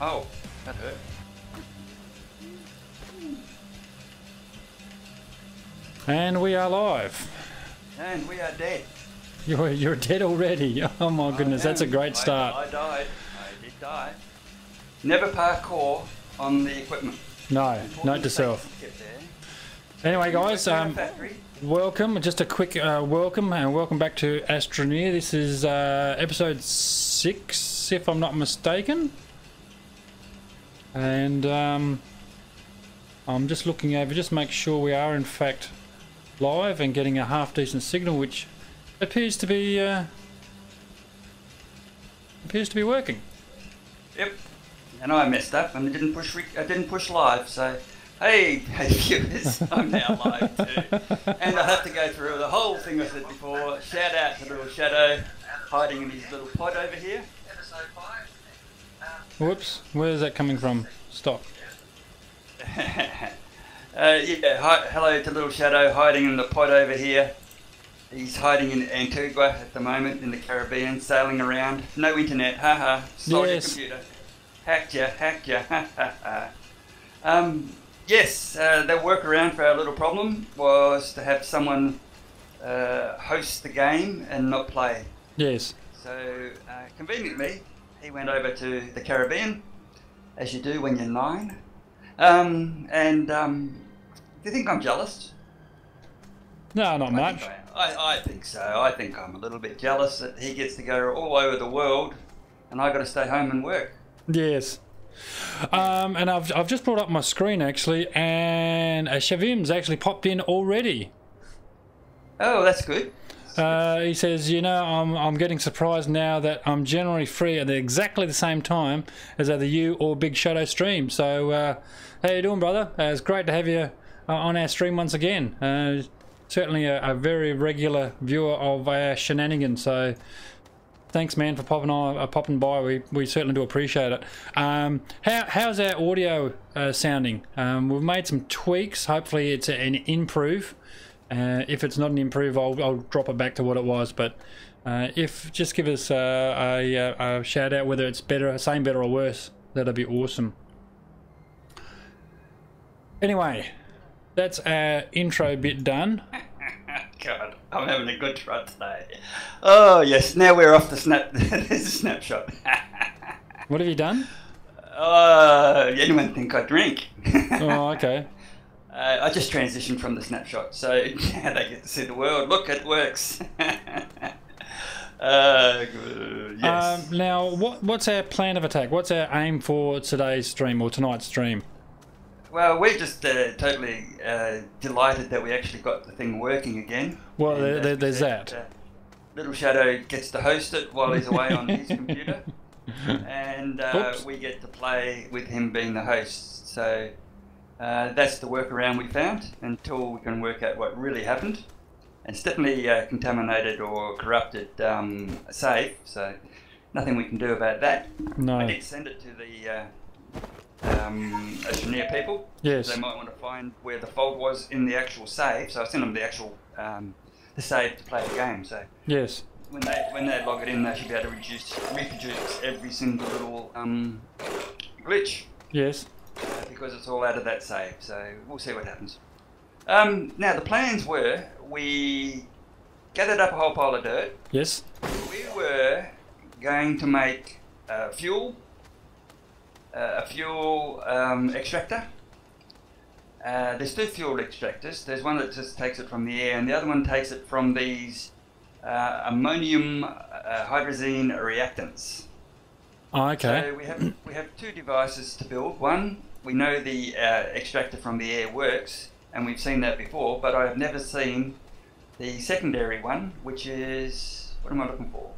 Oh, that hurt. And we are live. And we are dead. You're dead already. Oh my goodness, that's a great start. I died. I did die. Never parkour on the equipment. No, note to self. Anyway, guys, welcome. Just a quick welcome, and welcome back to Astroneer. This is episode 6, if I'm not mistaken. And I'm just looking over, just make sure we are in fact live and getting a half decent signal, which appears to be working. Yep. And I messed up and I didn't push live, so hey viewers, I'm now live too. And I have to go through the whole thing I said before. Shout out to Little Shadow hiding in his little pod over here. Whoops, where's that coming from? Stop. Hello to Little Shadow hiding in the pod over here. He's hiding in Antigua at the moment in the Caribbean, sailing around. No internet, haha. Stole your computer. Hacked ya, haha. Yes, the workaround for our little problem was to have someone host the game and not play. Yes. So, conveniently, he went over to the Caribbean, as you do when you're 9. Do you think I'm jealous? No, not much. I think so. I think I'm a little bit jealous that he gets to go all over the world and I got to stay home and work. Yes. And I've just brought up my screen actually, and Shavim's actually popped in already. Oh, that's good. He says, you know, I'm getting surprised now that I'm generally free at exactly the same time as either you or BigShadows stream. So, how you doing, brother? It's great to have you on our stream once again. Certainly a very regular viewer of our shenanigans. So, thanks, man, for popping by. We certainly do appreciate it. How's our audio sounding? We've made some tweaks. Hopefully, it's an improve. If it's not an improve, I'll drop it back to what it was. But if just give us a shout out whether it's better, same, better, or worse. That'd be awesome. Anyway, that's our intro bit done. God, I'm having a good trot today. Oh yes, now we're off the snap. There's a snapshot. What have you done? Anyone think I drink? Oh, okay. I just transitioned from the snapshot, so now they get to see the world. Look, it works. Yes. Now, what's our plan of attack? What's our aim for today's stream or tonight's stream? Well, we're just totally delighted that we actually got the thing working again. Well, there's that. Little Shadow gets to host it while he's away on his computer, and we get to play with him being the host. So that's the workaround we found until we can work out what really happened. And it's definitely contaminated or corrupted save, so nothing we can do about that. No. I did send it to the Astroneer people. Yes. They might want to find where the fault was in the actual save, so I sent them the actual the save to play the game. So yes, when they log it in, they should be able to reproduce every single little glitch. Yes. Because it's all out of that save, so we'll see what happens. Now the plans were we gathered up a whole pile of dirt. Yes. We were going to make a fuel extractor. There's 2 fuel extractors. There's one that just takes it from the air, and the other one takes it from these ammonium hydrazine reactants. Oh, okay. So we have 2 devices to build. One, we know the extractor from the air works, and we've seen that before, but I have never seen the secondary one, which is, what am I looking for?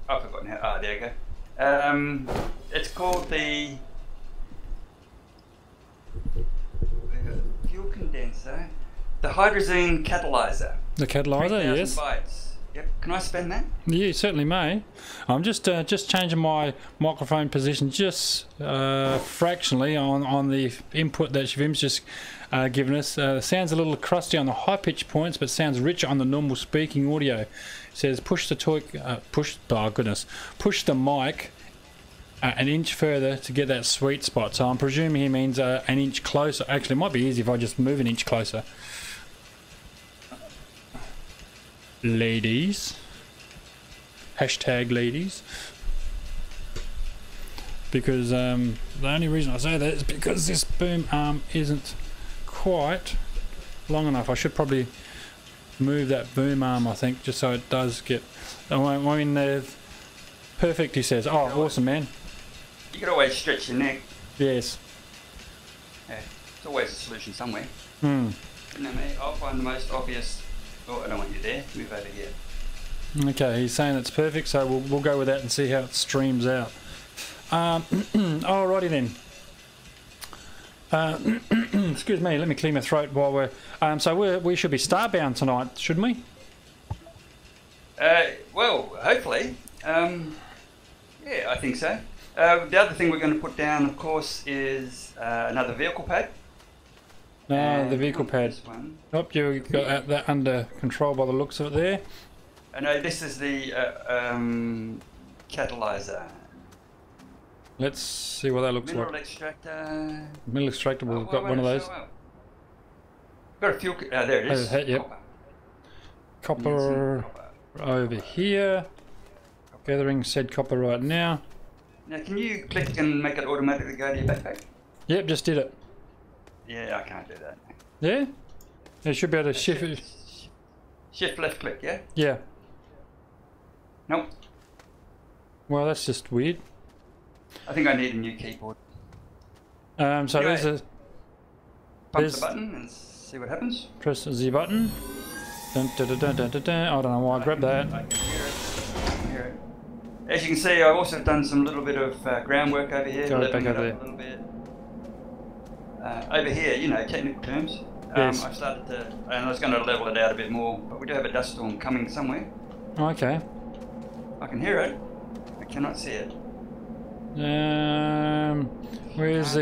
I've forgotten how. Ah, there you go. It's called the fuel condenser, the hydrazine catalyzer. The catalyzer, yes. Bytes. Yep. Can I spend that? Yeah, you certainly may. I'm just changing my microphone position just fractionally on the input that Shavim's just given us. Sounds a little crusty on the high pitch points, but sounds richer on the normal speaking audio. It says push the mic an inch further to get that sweet spot. So I'm presuming he means an inch closer. Actually, it might be easy if I just move an inch closer. Ladies. Hashtag ladies. Because the only reason I say that is because this boom arm isn't quite long enough. I should probably move that boom arm, I think, just so it does get... I mean, perfect, he says. Oh, awesome, man. You could always stretch your neck. Yes. Yeah, it's always a solution somewhere. Hmm. You know me, I'll find the most obvious... Oh, I don't want you there. Move over here. Okay, he's saying it's perfect, so we'll go with that and see how it streams out. Alrighty then. Excuse me, let me clear my throat while we're... so we should be starbound tonight, shouldn't we? Well, hopefully. Yeah, I think so. The other thing we're going to put down, of course, is another vehicle pad. The vehicle pad. This one. Oh, you got that under control by the looks of it there. No, this is the catalyzer. Let's see what that looks Mineral like. extractor. Mineral extractor, we've got one of those. Got a fuel... there it is. Yep. Copper over here. Gathering said copper right now. Now, can you click and make it automatically go to your backpack? Yep, just did it. Yeah, I can't do that. Yeah? You should be able to shift it. Shift left click, yeah? Yeah. Nope. Well, that's just weird. I think I need a new keyboard. So Anyway, there's a... Pump the button and see what happens. Press the Z button. Dun, dun, dun, dun, dun, dun, dun. I don't know why I grabbed that. I can hear it. I can hear it. As you can see, I've also done some little bit of groundwork over here. Go back leveling it over up there. a little bit. Over here, you know, technical terms. Yes. I started to, and I was going to level it out a bit more, but we do have a dust storm coming somewhere. Okay. I can hear it. I cannot see it. Where's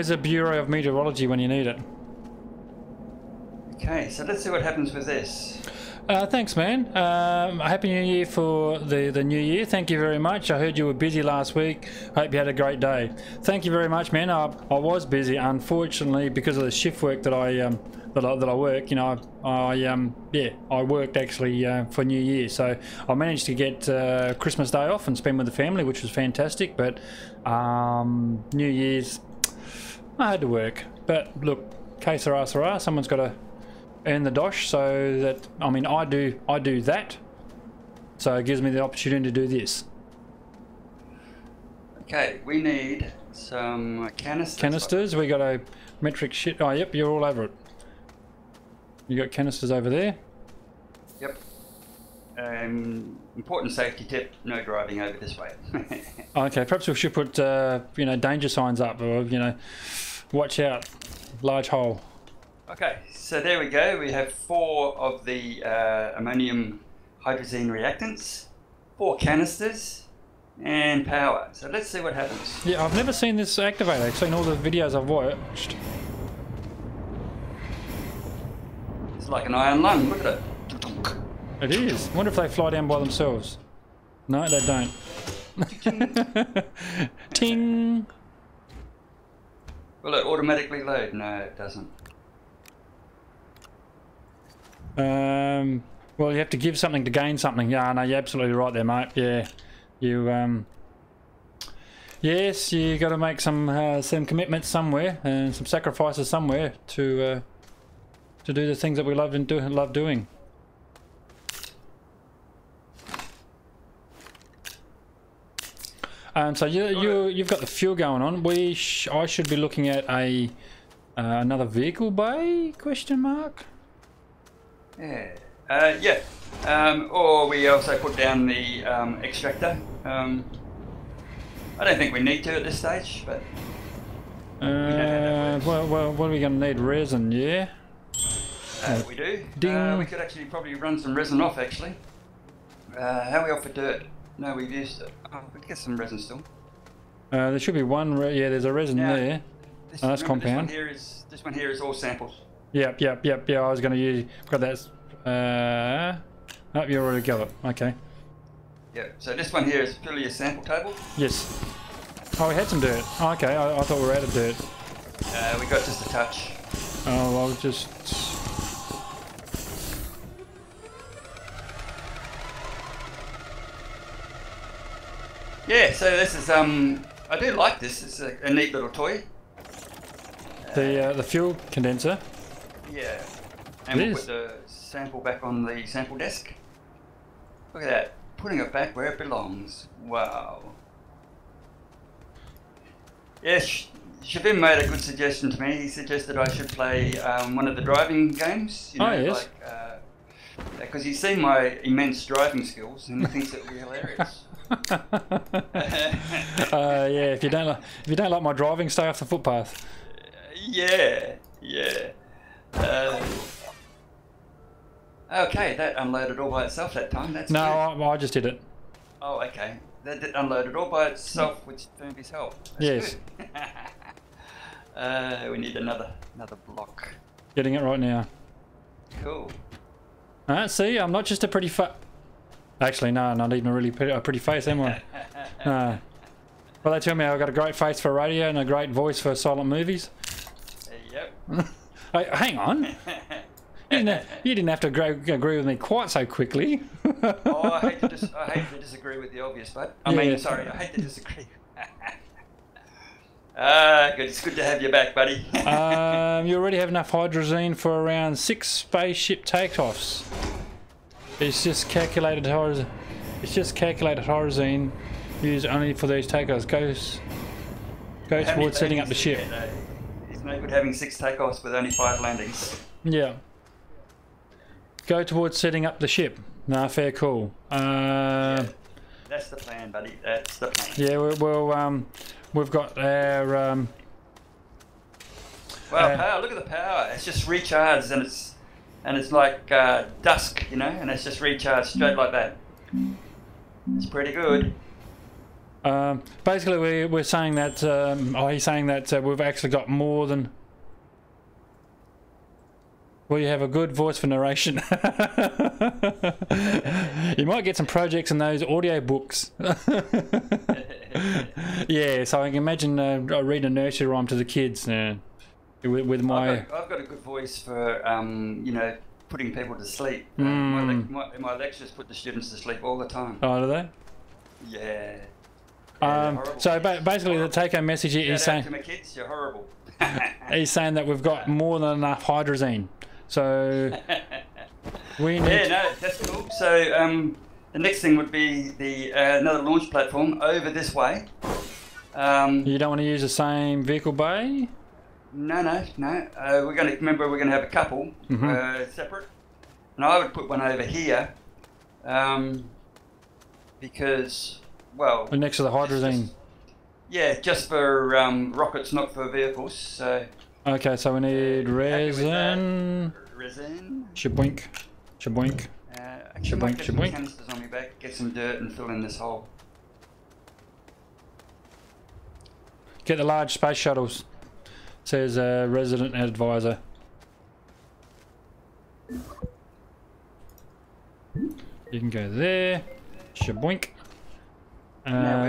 the Bureau of Meteorology when you need it? Okay, so let's see what happens with this. Thanks, man. Happy New Year for the new year. Thank you very much. I heard you were busy last week. Hope you had a great day. Thank you very much, man. I was busy, unfortunately, because of the shift work that I work. You know, I worked actually for New Year, so I managed to get Christmas Day off and spend with the family, which was fantastic. But New Year's, I had to work. But look, que sera, sera. Someone's got to earn the dosh, so that I do that, so it gives me the opportunity to do this. Okay, we need some canisters. We got a metric shit. Oh yep, you're all over it. You got canisters over there. Yep. Important safety tip: no driving over this way. Okay, perhaps we should put danger signs up, or watch out, large hole. Okay, so there we go. We have 4 of the ammonium hydrazine reactants, 4 canisters, and power. So let's see what happens. Yeah, I've never seen this activate. I've seen all the videos I've watched. It's like an iron lung. Look at it. It is. I wonder if they fly down by themselves. No, they don't. Ting. Will it automatically load? No, it doesn't. Well, you have to give something to gain something. Yeah, no, you're absolutely right there, mate. Yeah, you yes, you got to make some commitments somewhere and some sacrifices somewhere to do the things that we love doing. So you've got the fuel going on. I should be looking at another vehicle bay ? Yeah. Yeah. Or we also put down the extractor. I don't think we need to at this stage, but well, what are we going to need? Resin, yeah. We do. Ding. We could actually probably run some resin off. Actually, how are we off for dirt? No, we've used it. Oh, we could get some resin still. There should be one. Yeah, there's a resin there. This, Oh, that's compound. This one here is all samples. Yep. Yeah, I was going to use. Got that. Oh, you already got it. Okay. Yeah. So this one here is purely a sample table. Yes. Oh, we had some dirt. Oh, okay, I thought we were out of dirt. We got just a touch. Oh, I'll just. Yeah. So this is I do like this. It's a neat little toy. The fuel condenser. Yeah. And we'll put the sample back on the sample desk. Look at that. Putting it back where it belongs. Wow. Yes, Shavim made a good suggestion to me. He suggested I should play one of the driving games. You know, yes. Because he's seen my immense driving skills and he thinks it would be hilarious. Yeah, if you don't like my driving, stay off the footpath. Yeah. Okay, that unloaded all by itself that time. That's no, good. I just did it. Oh, okay. That unloaded all by itself with Firmbie's help. That's yes. Good. We need another block. Getting it right now. Cool. See, I'm not just a pretty Actually, no, not even a pretty face, am I? No. Well, they tell me I've got a great face for radio and a great voice for silent movies. Yep. Hey, hang on. You didn't have to agree with me quite so quickly. Oh, I hate to disagree with the obvious, but I mean, sorry, I hate to disagree. Good. It's good to have you back, buddy. You already have enough hydrazine for around 6 spaceship takeoffs. It's just calculated hydrazine. Used only for these takeoffs. Go towards setting up the ship. It's no good having 6 takeoffs with only 5 landings. Yeah. Go towards setting up the ship. No, fair call. Yeah, that's the plan, buddy. That's the plan. Yeah, we've got our. Wow, power! Look at the power. It's just recharged, and it's like dusk, you know, and it's just recharged straight like that. It's pretty good. Basically, we're saying that. He's saying that we've actually got more than. Well, you have a good voice for narration. You might get some projects in those audio books. Yeah, so I can imagine I read a nursery rhyme to the kids with my. I've got a good voice for you know, putting people to sleep. My lectures put the students to sleep all the time. Oh, do they? Yeah. So basically, the take-home message is saying. To my kids, you're horrible. He's saying that we've got more than enough hydrazine. So we need. Yeah, no, that's cool. So the next thing would be the another launch platform over this way. You don't want to use the same vehicle bay? No. We're going to have a couple separate, and I would put one over here because, well, next to the hydrazine. Just for rockets, not for vehicles. So. Okay, so we need resin. Resin. Shaboink. Shaboink. Actually, might get some canisters on me back, get some dirt and fill in this hole. Get the large space shuttles. Says resident advisor. You can go there. Shaboink.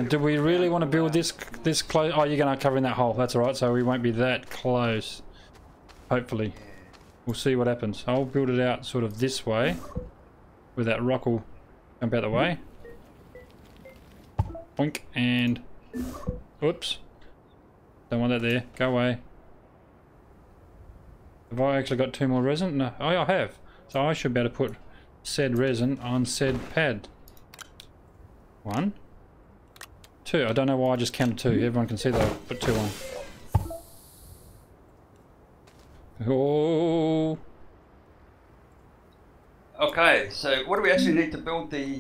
Do we really want to build this close? Oh, you're going to cover in that hole. That's alright, so we won't be that close. Hopefully. We'll see what happens. I'll build it out sort of this way. Where that rock will jump out the way. Boink, and... Oops. Don't want that there. Go away. Have I actually got 2 more resin? No. Oh, I have. So I should be able to put said resin on said pad. 1. 2. I don't know why I just counted 2. Everyone can see that I put 2 on. Oh. Okay, so what do we actually need to build the?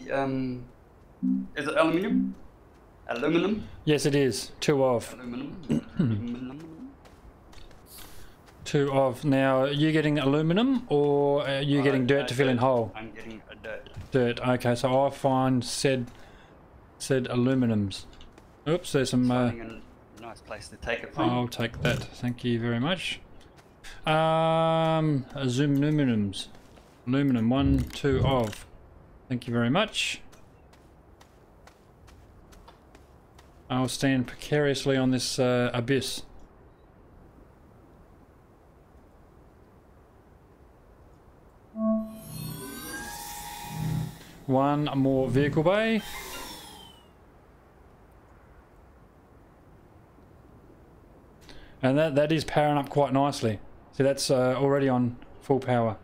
Is it aluminium? Aluminum? Yes, it is. 2 of. Aluminum. 2 of. Now, are you getting aluminum or are you getting dirt to fill in hole? I'm getting a dirt. Dirt. Okay, so I'll find said aluminums. Oops, there's some. Nice nice place to take it from. I'll take that. Thank you very much. Aluminums. Aluminum 1, 2 of. Thank you very much. I'll stand precariously on this abyss. One more vehicle bay. And that is powering up quite nicely. See, that's already on full power.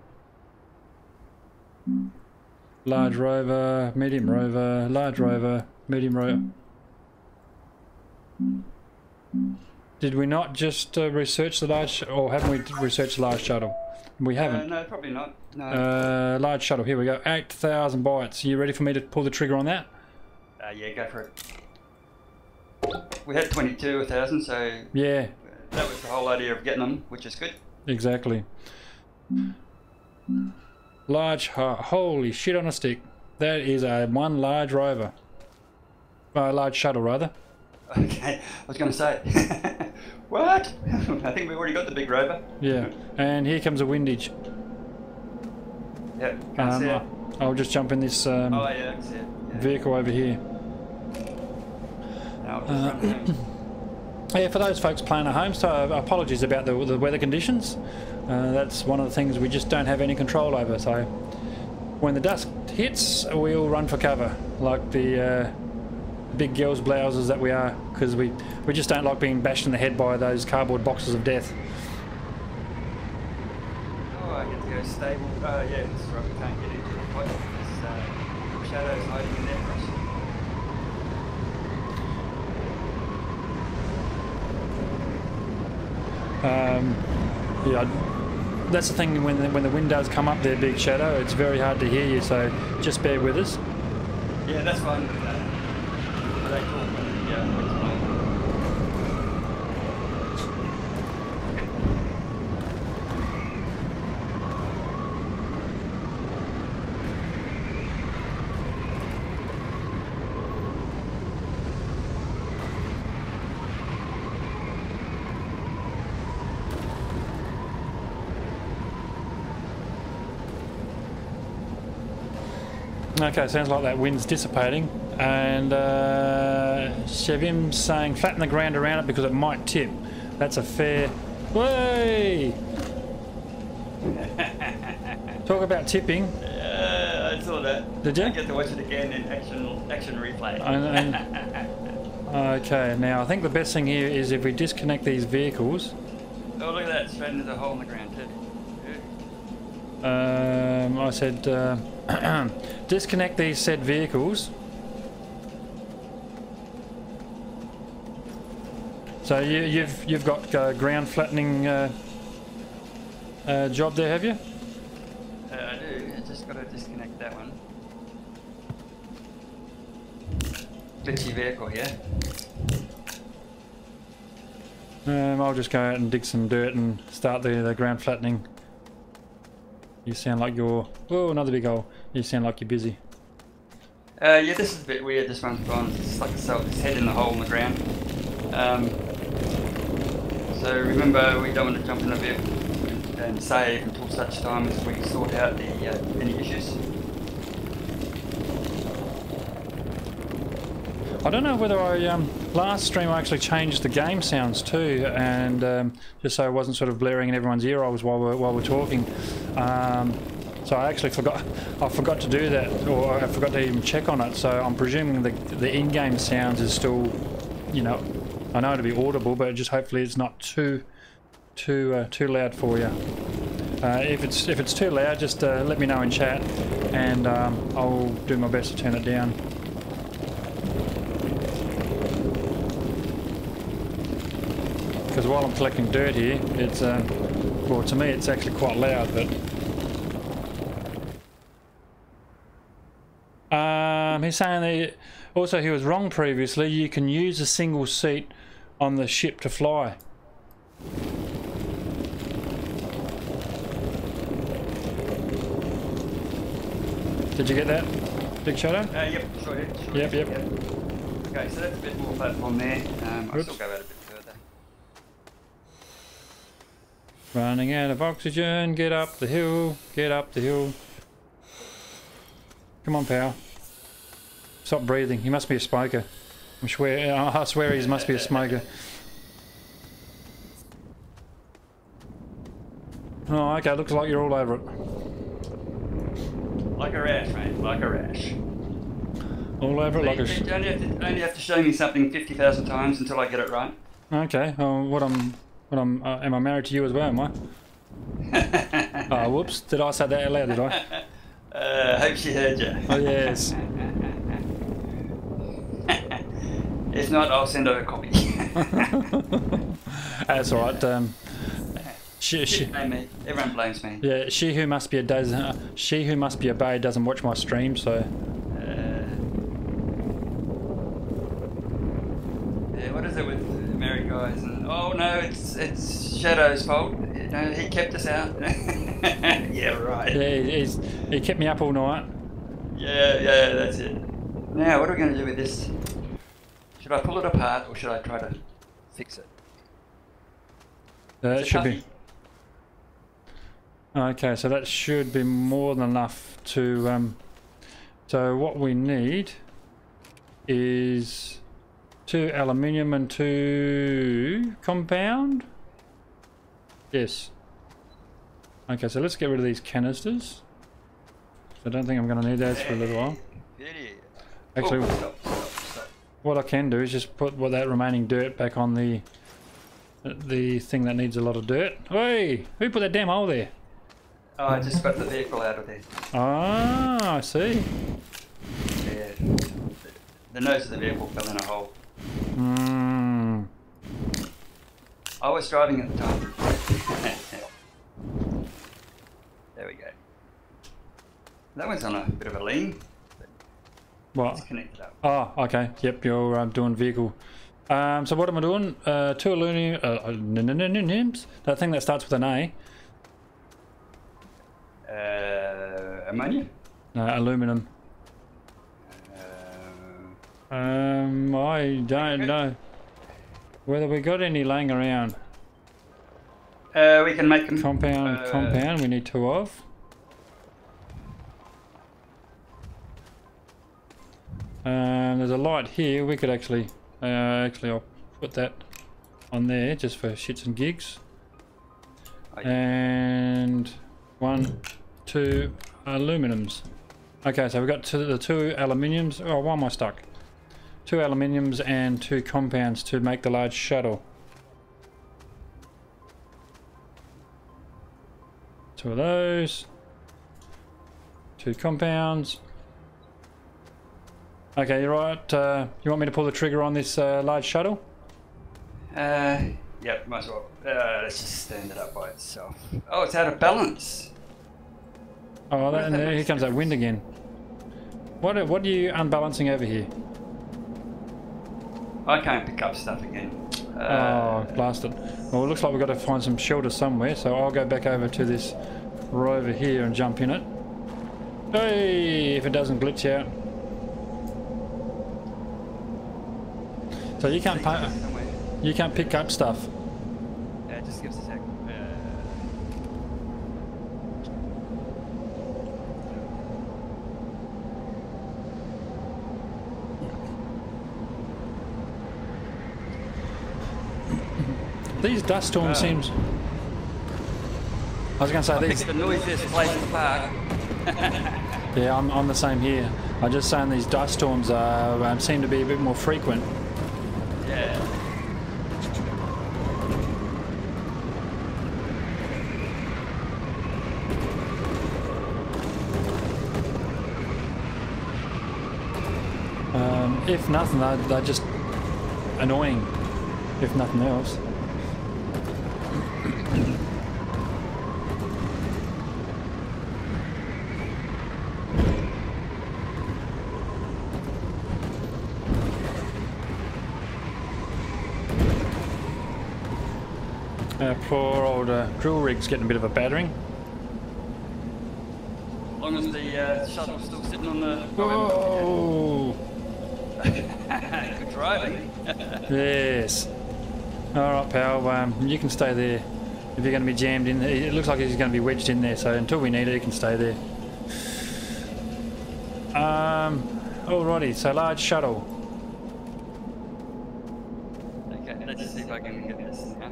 Large rover, medium rover, large rover, medium rover. Did we not just research the large, or haven't we researched the large shuttle? We haven't. No, probably not. No. Large shuttle, here we go. 8,000 bytes. You ready for me to pull the trigger on that? Yeah, go for it. We had 22,000, so yeah, that was the whole idea of getting them, which is good. Exactly. Large, holy shit on a stick. That is one large rover. Large shuttle, rather. Okay, I was going to say. What? I think we've already got the big rover. Yeah, and here comes a windage. Yeah, can't see it. I'll just jump in this oh, yeah, I can see it. Yeah. vehicle over here. Yeah, for those folks playing at home, so apologies about the weather conditions. That's one of the things we just don't have any control over. So when the dusk hits, we'll run for cover, like the big girls' blouses that we are, because we just don't like being bashed in the head by those cardboard boxes of death. Oh, I get to go stable. Oh, yeah, this is right. We can't get into the pot. There's shadows hiding in there for us. Yeah, that's the thing, when the wind does come up there, Big Shadow, it's very hard to hear you, so just bear with us. Yeah, that's fine. They talk, yeah, it's fine. Okay, sounds like that wind's dissipating, and Shevim's saying flatten the ground around it because it might tip. That's a fair... Way! Talk about tipping. I saw that. Did you? I get to watch it again in action replay. Okay, now I think the best thing here is if we disconnect these vehicles. Oh, look at that, straight into the hole in the ground too. I said disconnect these said vehicles. So you've got ground flattening job there, have you? I do. I just got to disconnect that one. Glitchy vehicle here. I'll just go out and dig some dirt and start the ground flattening. You sound like you're... Oh, another big hole. You sound like you're busy. Yeah, this is a bit weird. This one's gone. It's like its head in the hole in the ground. So remember, we don't want to jump in the vehicle and save until such time as we sort out the any issues. I don't know whether last stream I actually changed the game sounds too, and just so it wasn't sort of blaring in everyone's ear holes while we're talking. So I actually forgot to do that, or I forgot to even check on it. So I'm presuming the in-game sounds is still, you know, I know it'll be audible, but just hopefully it's not too loud for you. If it's too loud, just let me know in chat, and I'll do my best to turn it down. Because while I'm collecting dirt here, it's well, to me it's actually quite loud, but he's saying that also he was wrong previously. You can use a single seat on the ship to fly. Did you get that, Big Shadow? Yep, sure did. Yep. Okay, so that's a bit more platform there. I'll still go out a bit further. Running out of oxygen. Get up the hill. Get up the hill. Come on, pal. Stop breathing. He must be a smoker. I swear he must be a smoker. Oh, okay. Looks like you're all over it. Like a rash, mate. Like a rash. All over it like a... You only have to show me something 50,000 times until I get it right. Okay. Am I married to you as well, am I? Oh, whoops. Did I say that out loud, did I? Hope she heard you. Oh, yes. If not, I'll send her a copy. That's alright. Blame me. Everyone blames me. Yeah, she who must be obeyed doesn't watch my stream, so... Yeah, what is it with married guys? And, oh no, it's Shadow's fault. No, he kept us out. Yeah, right. Yeah, he kept me up all night. Yeah, that's it. Now, what are we going to do with this? Should I pull it apart or should I try to fix it? That should be... Okay, so that should be more than enough to... So what we need is 2 aluminium and 2 compound? Yes. Okay, so let's get rid of these canisters. I don't think I'm going to need those for a little while. Actually, stop. what I can do is just put that remaining dirt back on the thing that needs a lot of dirt. Hey, who put that damn hole there? Oh, I just got the vehicle out of there. Ah, I see. Yeah, the nose of the vehicle fell in a hole. Hmm. I was driving at the time. There we go. That one's on a bit of a lean. What? It's connected up. Oh, okay. Yep, you're doing vehicle. So what am I doing? 2 aluminum. That thing that starts with an A. Ammonia? No, aluminum. I don't know whether we got any laying around. We can make them. Compound. We need 2 of. There's a light here. We could actually I'll put that on there just for shits and gigs. And 1, 2 aluminums. Okay, so we've got the 2 aluminiums. Oh, why am I stuck? 2 aluminiums and 2 compounds to make the large shuttle. 2 of those. 2 compounds. Okay, you're right. You want me to pull the trigger on this large shuttle? Yep, might as well. Let's just stand it up by itself. Oh, it's out of balance. Oh, and there, here comes that wind again. What are you unbalancing over here? I can't pick up stuff again. Oh, blast it. Well, it looks like we've got to find some shelter somewhere, so I'll go back over to this rover here and jump in it. Hey, if it doesn't glitch out. So you can't pick up stuff. Yeah, just give us a sec. These dust storms seems... I was going to say these... the noisiest place in the park. Yeah, I'm the same here. I'm just saying these dust storms seem to be a bit more frequent. Yeah. If nothing, they're just annoying, if nothing else. Poor old drill rig's getting a bit of a battering. As long as the shuttle's still sitting on the... Whoa! Good driving. Yes. Alright, pal, you can stay there. if you're going to be jammed in there. It looks like he's going to be wedged in there, so until we need it, he can stay there. Alrighty, so large shuttle. Okay, let's see if I can get this now.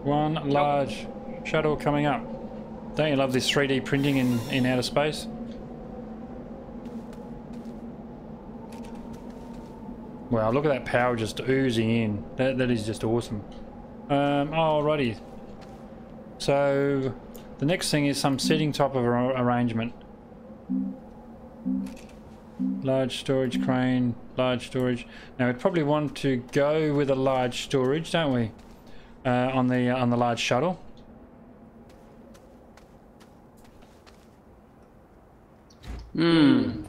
One large shuttle coming up. Don't you love this 3D printing in outer space? Wow, look at that power just oozing in. That is just awesome. Alrighty. So the next thing is some seating type of arrangement. Large storage crane, large storage. Now we'd probably want to go with a large storage, don't we? On the large shuttle. Hmm.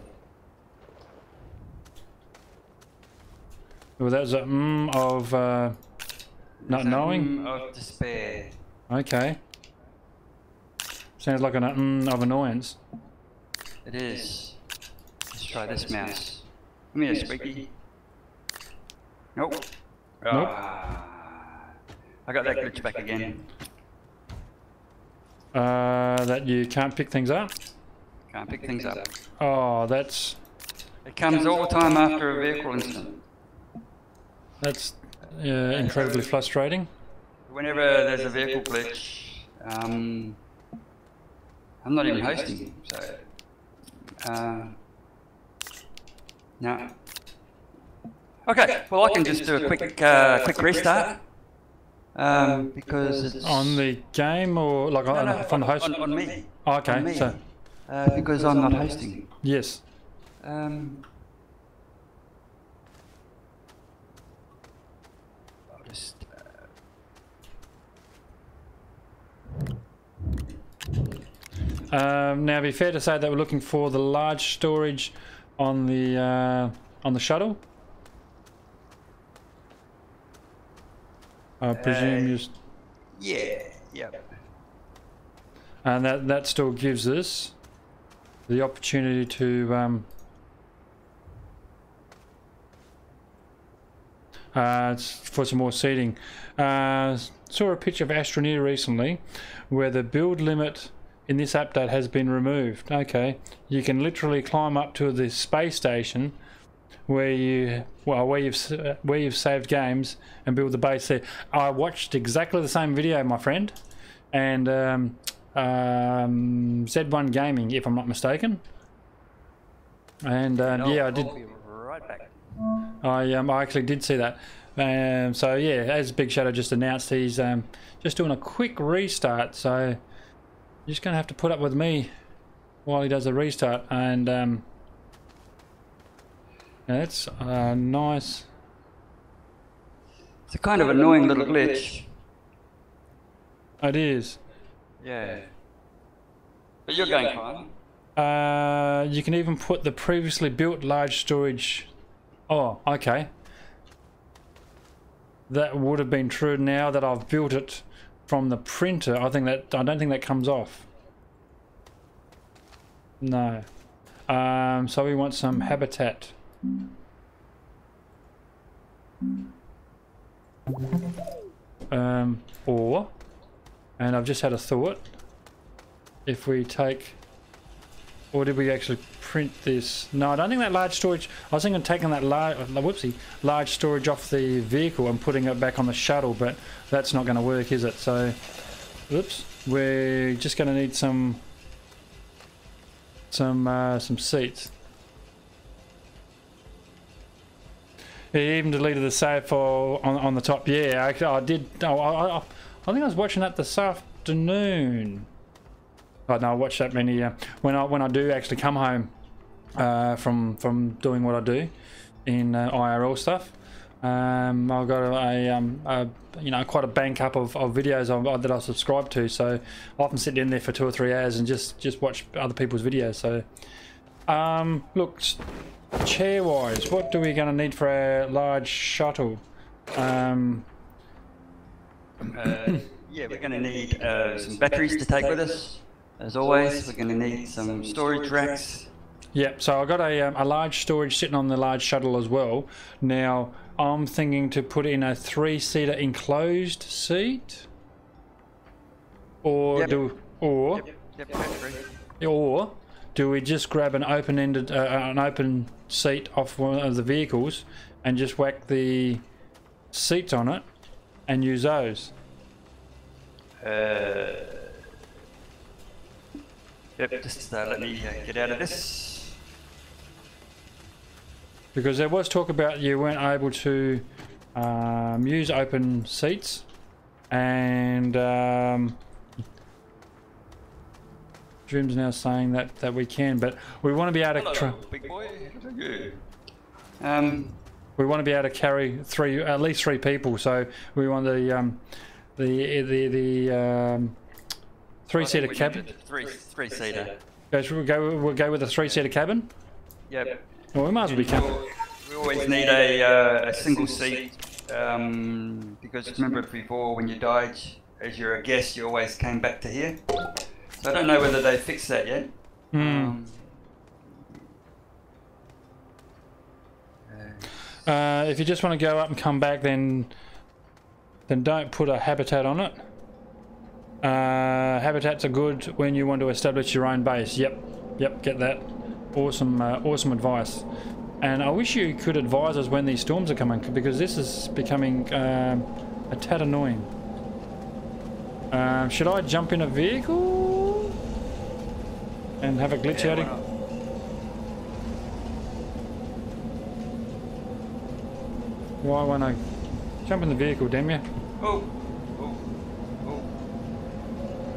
Well, that was a of not knowing. Of despair. Okay. Sounds like an of annoyance. It is. Let's try this mouse. Come here, Squeaky. Nope. Nope. I got that glitch back again. That you can't pick things up? Can't pick things up. Oh, that's... It comes all the time after a vehicle incident. That's incredibly frustrating. Whenever there's a vehicle glitch, I'm not even hosting, so... no. Okay, well I can just do a quick restart. Because it's... On the game or like from the host? On me. Oh, okay, on me. so... because I'm not hosting. Yes. I'll just... now, it'd be fair to say that we're looking for the large storage on the shuttle. I presume just... Yeah, yep. And that still gives us the opportunity to for some more seating. Saw a picture of Astroneer recently where the build limit in this update has been removed. Okay, you can literally climb up to the space station where you've saved games and build the base there. I watched exactly the same video, my friend, and Z1 Gaming, if I'm not mistaken. And yeah, I did. I'll be right back. I actually did see that. So yeah, as Big Shadow just announced, he's just doing a quick restart. So you're just gonna have to put up with me while he does a restart. And that's nice. It's a kind of annoying little glitch. It is. Yeah. But you're going fine. You can even put the previously built large storage. Oh, okay. That would have been true now that I've built it from the printer. I don't think that comes off. No. So we want some habitat. And I've just had a thought. If we take, or did we actually print this? No, I don't think that large storage. I was thinking of taking that large storage off the vehicle and putting it back on the shuttle, but that's not going to work, is it? So, oops, we're just going to need some seats. It even deleted the save file on the top. Yeah, I did. I think I was watching that this afternoon. Oh, no, I watch that many when I do actually come home from doing what I do in IRL stuff. I've got a quite a bank up of videos that I subscribe to, so I often sit in there for 2 or 3 hours and just watch other people's videos. So look, chair wise, what do we going to need for our large shuttle? Yeah, we're going to need some batteries to take with us. As always, we're going to need some storage racks. Yep, so I've got a large storage sitting on the large shuttle as well. Now, I'm thinking to put in a 3-seater enclosed seat. Or or do we just grab an open-ended, an open seat off one of the vehicles and just whack the seats on it and use those? Just let me get out of this. Because there was talk about you weren't able to use open seats, and Jim's now saying that we can, but we want to be able to. Hello, big boy. We want to be able to carry at least three people, so we want the 3-seater cabin. Three-seater. We'll go with a 3-seater cabin. Yep. Well, we might as well be coming. We always need a single seat because remember before when you died, as you're a guest, you always came back to here. So I don't know whether they fixed that yet. If you just want to go up and come back, then don't put a habitat on it. Habitats are good when you want to establish your own base. Yep, get that. Awesome advice. And I wish you could advise us when these storms are coming, because this is becoming a tad annoying. Should I jump in a vehicle and have a glitch outing? Why won't I jump in the vehicle, damn you? Oh.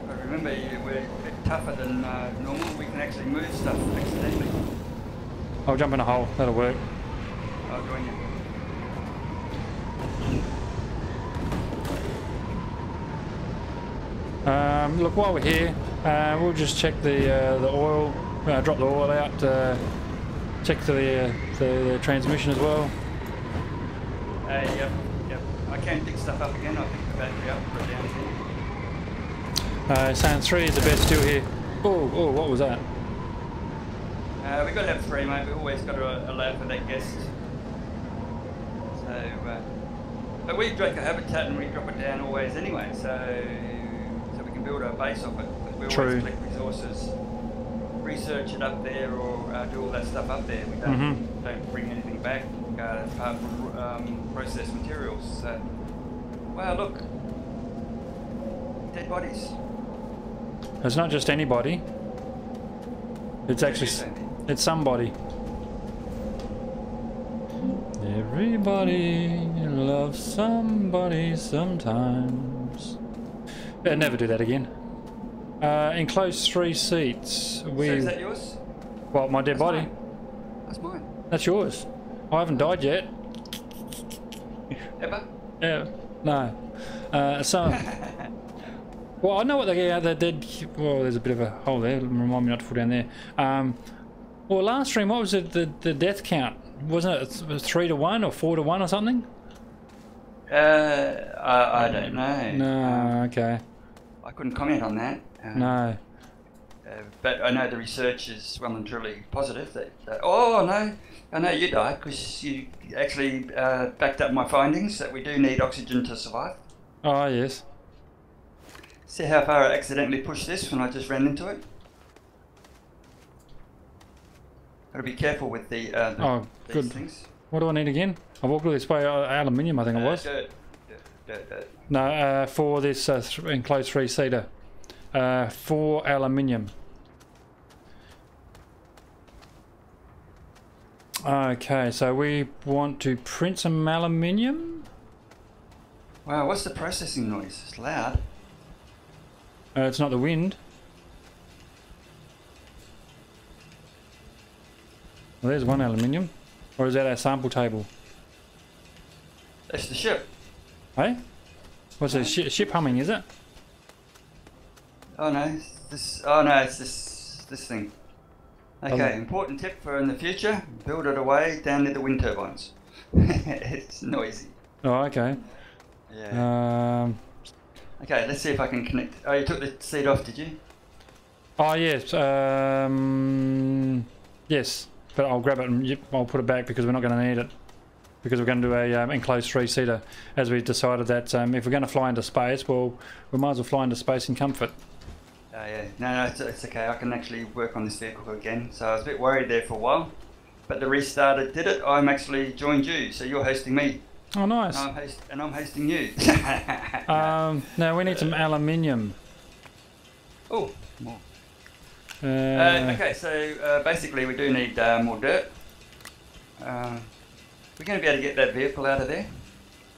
But remember, we're a bit tougher than normal. We can actually move stuff accidentally. I'll jump in a hole, that'll work. I'll join you. Look, while we're here, we'll just check the oil, drop the oil out, check the transmission as well. Yep. I can pick stuff up again. I'll pick the battery up and put it down here. Saying 3 is the best still here. Oh, what was that? We've got to have 3, mate. We've always got to allow for that guest. So, but we break a habitat and we drop it down always anyway, so we can build our base off it. But we always collect resources, research it up there, or do all that stuff up there. We don't bring anything back apart from processed materials. So, wow, look, dead bodies. It's not just anybody. It's actually it's somebody. Everybody loves somebody sometimes. Better never do that again. Enclosed 3 seats. So is that yours? What, my dead body? Mine. That's mine. That's yours. I haven't died yet. Ever? Yeah. No. So. Well, I know what they're dead. Well, there's a bit of a hole there. Remind me not to fall down there. Well, last stream, what was it? The death count? Wasn't it 3 to 1 or 4 to 1 or something? I don't know. No. Okay. I couldn't comment on that. No. But I know the research is well and truly positive. Oh no, I know you died because you actually backed up my findings that we do need oxygen to survive. Oh yes. See how far I accidentally pushed this when I just ran into it? Gotta be careful with these good. things. What do I need again? I walked all this way, aluminium I think it was. Dirt. No, for this enclosed 3-seater. 4 aluminium. Okay, so we want to print some aluminium. Wow, what's the processing noise? It's loud. It's not the wind. Well, there's 1 aluminium. Or is that our sample table? That's the ship. Hey? What's the ship humming, is it? Oh no, it's this thing. Okay, important tip for in the future, build it away down near the wind turbines. It's noisy. Oh, okay. Yeah. Okay, let's see if I can connect. Oh, you took the seat off, did you? Oh, yes. Yes, but I'll grab it and I'll put it back because we're not going to need it. Because we're going to do a enclosed 3-seater, as we decided that if we're going to fly into space, well, we might as well fly into space in comfort. Oh yeah, no, it's okay. I can actually work on this vehicle again. So I was a bit worried there for a while, but the restarter did it. I'm actually joined you, so you're hosting me. Oh, nice. And I'm hosting you. Now we need some aluminium. Oh, more. Okay, so basically we do need more dirt. We're going to be able to get that vehicle out of there?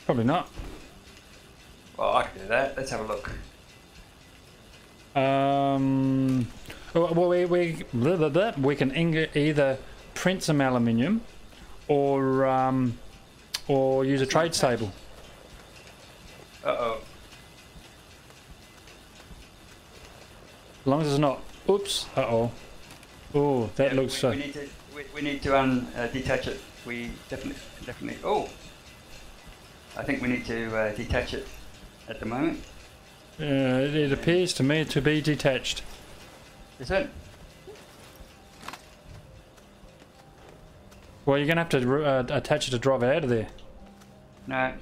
Probably not. Well, I can do that. Let's have a look. Well, we can either print some aluminium or use a trade stable. Uh-oh. As long as it's not. Oops. Uh-oh. Oh, that looks... We need to detach it. We definitely. Oh, I think we need to detach it at the moment. It appears to me to be detached. Is it? Well, you're going to have to attach it to drive it out of there. No.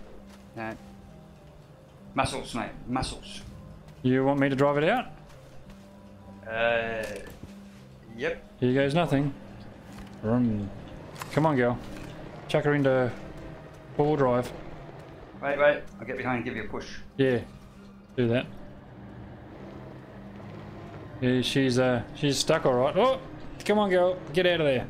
Muscles, mate. Muscles. You want me to drive it out? Yep. Here goes nothing. Come on, girl. Chuck her into four-wheel drive. Wait. I'll get behind and give you a push. Yeah. Do that. Yeah, she's stuck all right. Oh, come on, girl. Get out of there.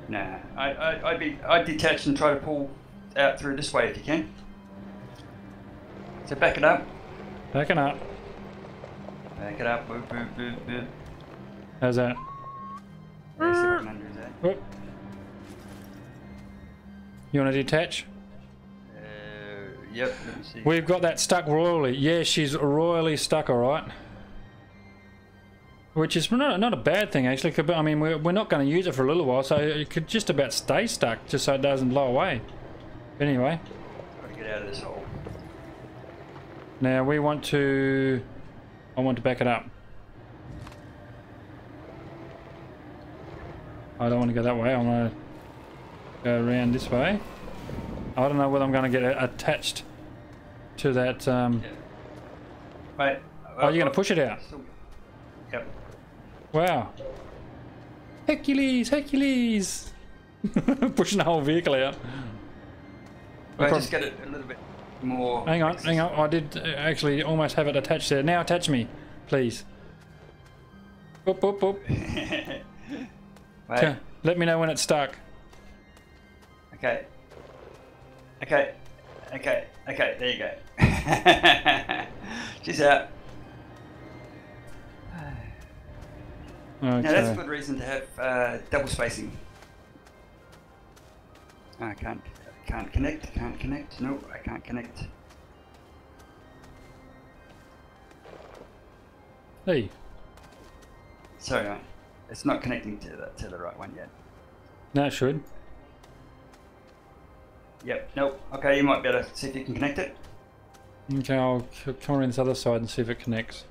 Nah. I'd detach and try to pull out through this way if you can. So back it up. Backing up. Back it up. Boop. How's that? Yeah, see what under is that. Whoop. You want to detach? Yep, let me see. We've got that stuck royally. Yeah, she's royally stuck, alright. Which is not a bad thing, actually. But I mean, we're not going to use it for a little while, so it could just about stay stuck, just so it doesn't blow away. Anyway. Got to get out of this hole. Now, I want to back it up. I don't want to go that way. I want to go around this way. I don't know whether I'm going to get attached to that. Yeah. Wait. Oh, you're going to push it out? Yep. Wow. Hercules! Pushing the whole vehicle out. Well, just get it a little bit more. Hang on. I did actually almost have it attached there. Now attach me, please. Boop. Wait. Let me know when it's stuck. Okay. There you go. She's out. Okay. Now that's a good reason to have double spacing. I can't connect. No, I can't connect. Hey. Sorry, mate. It's not connecting to the right one yet. No, it should. Yep. Nope. Okay, you might be able to see if you can connect it. Okay, I'll come around this other side and see if it connects.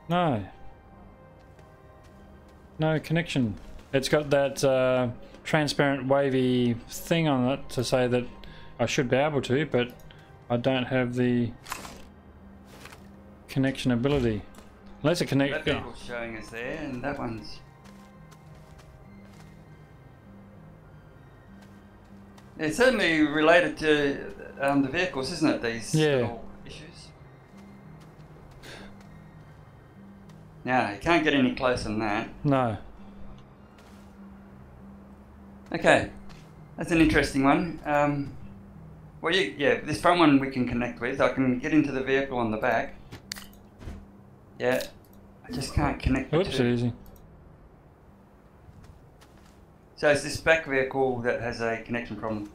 No. No connection. It's got that transparent wavy thing on it to say that I should be able to, but I don't have the connection ability. Unless it connects. That vehicle's showing us there, and that one's. It's certainly related to the vehicles, isn't it? These little issues. Now, you can't get any closer than that. No. Okay, that's an interesting one. Well, this front one we can connect with. I can get into the vehicle on the back. Yeah, I just can't connect the two. Easy. So it's this back vehicle that has a connection problem.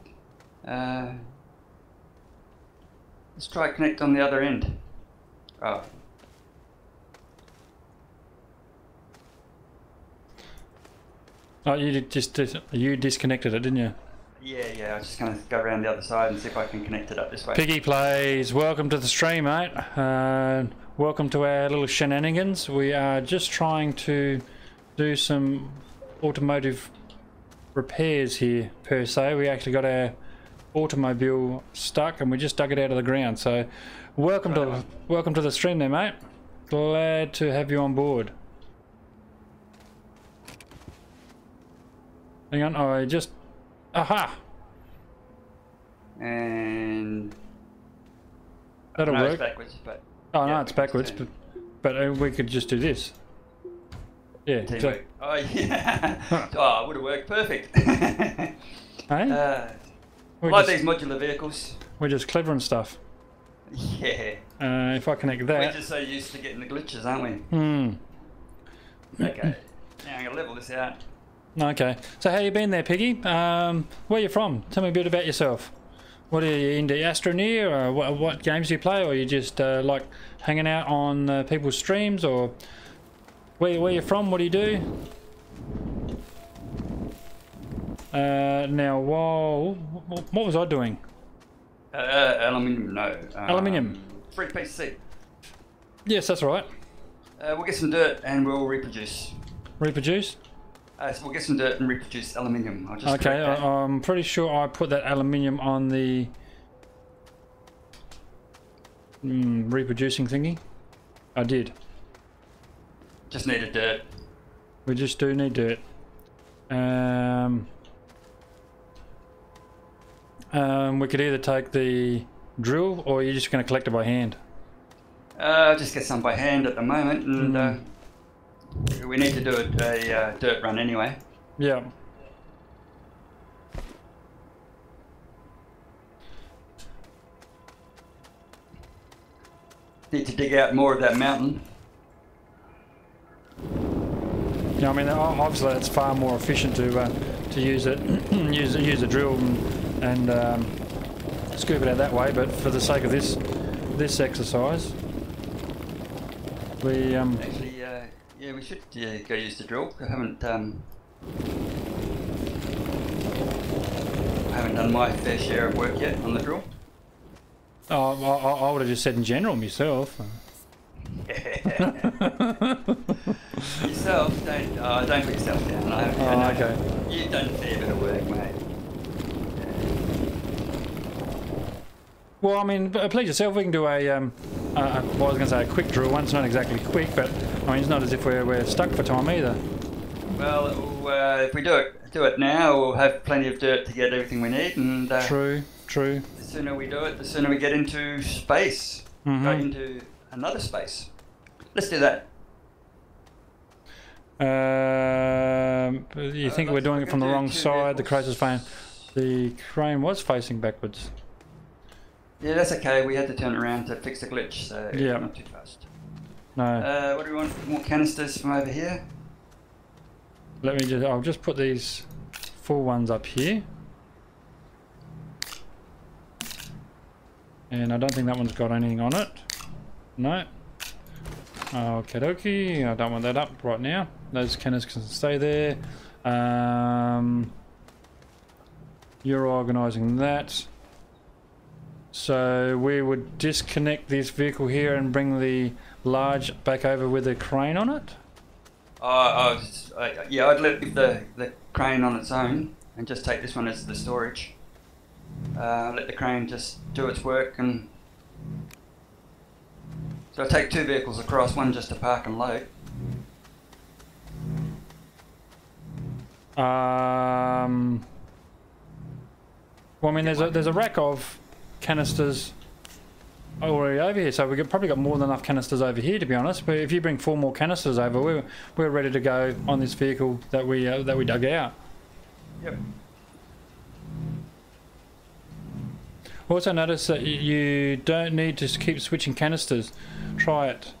Let's try connect on the other end. Oh. Oh, you disconnected it, didn't you? Yeah, I'm just going to go around the other side and see if I can connect it up this way. Piggy Plays, welcome to the stream, mate. Welcome to our little shenanigans. We are just trying to do some automotive repairs here, per se. We actually got our automobile stuck and we just dug it out of the ground. So welcome to the stream there, mate. Glad to have you on board. Hang on, I just... Aha! And... That'll work. It's backwards, but... Oh, yeah, no, it's backwards, but we could just do this. Yeah. Teamwork. Oh, yeah. Oh, it would have worked perfect. Hey? Like these modular vehicles. We're just clever and stuff. Yeah. If I connect that... We're just so used to getting the glitches, aren't we? Hmm. Okay. Now I'm going to level this out. Okay. So how you been there, Piggy? Where you from? Tell me a bit about yourself. What are you into, Astroneer, or what games do you play, or you just like hanging out on people's streams, or where you from? What do you do? Now, whoa, what was I doing? Aluminium, no. Aluminium. 3-piece seat. Yes, that's right. We'll get some dirt and we'll reproduce. Reproduce? So we'll get some dirt and reproduce aluminium. I'll just okay, I'm pretty sure I put that aluminium on the reproducing thingy. I did. Just needed dirt. We just do need dirt. We could either take the drill, or you're just going to collect it by hand. I'll just get some by hand at the moment, and we need to do a dirt run anyway. Yeah. Need to dig out more of that mountain. Yeah, I mean, obviously that's far more efficient to use it, use a drill and scoop it out that way. But for the sake of this exercise, we actually, yeah, we should go use the drill. I haven't done my fair share of work yet on the drill. Oh, I would have just said in general myself. Yourself, don't put yourself down. I know okay. You've done a fair bit of work, mate. Well, I mean, please yourself. We can do a well, I was going to say a quick drill one. It's not exactly quick, but I mean, it's not as if we're stuck for time either. Well, if we do it now, we'll have plenty of dirt to get everything we need. And true. The sooner we do it, the sooner we get into space. Go into another space. Let's do that. You think we're doing it from the wrong side? The crane was facing backwards. Yeah, that's okay. We had to turn around to fix the glitch, so yeah. Not too fast. No. What do we want? More canisters from over here? I'll just put these full ones up here. And I don't think that one's got anything on it. No. Okie dokie. I don't want that up right now. Those canisters can stay there. You're organising that. So we would disconnect this vehicle here and bring the large back over with a crane on it? Yeah, I'd leave the crane on its own and just take this one as the storage. Let the crane just do its work, and so I'll take two vehicles across, one just to park and load. Well, I mean, there's a rack of canisters already over here, so we've probably got more than enough canisters over here, to be honest. But if you bring 4 more canisters over, we're ready to go on this vehicle that we dug out. Yep. Also notice that you don't need to keep switching canisters. Try it.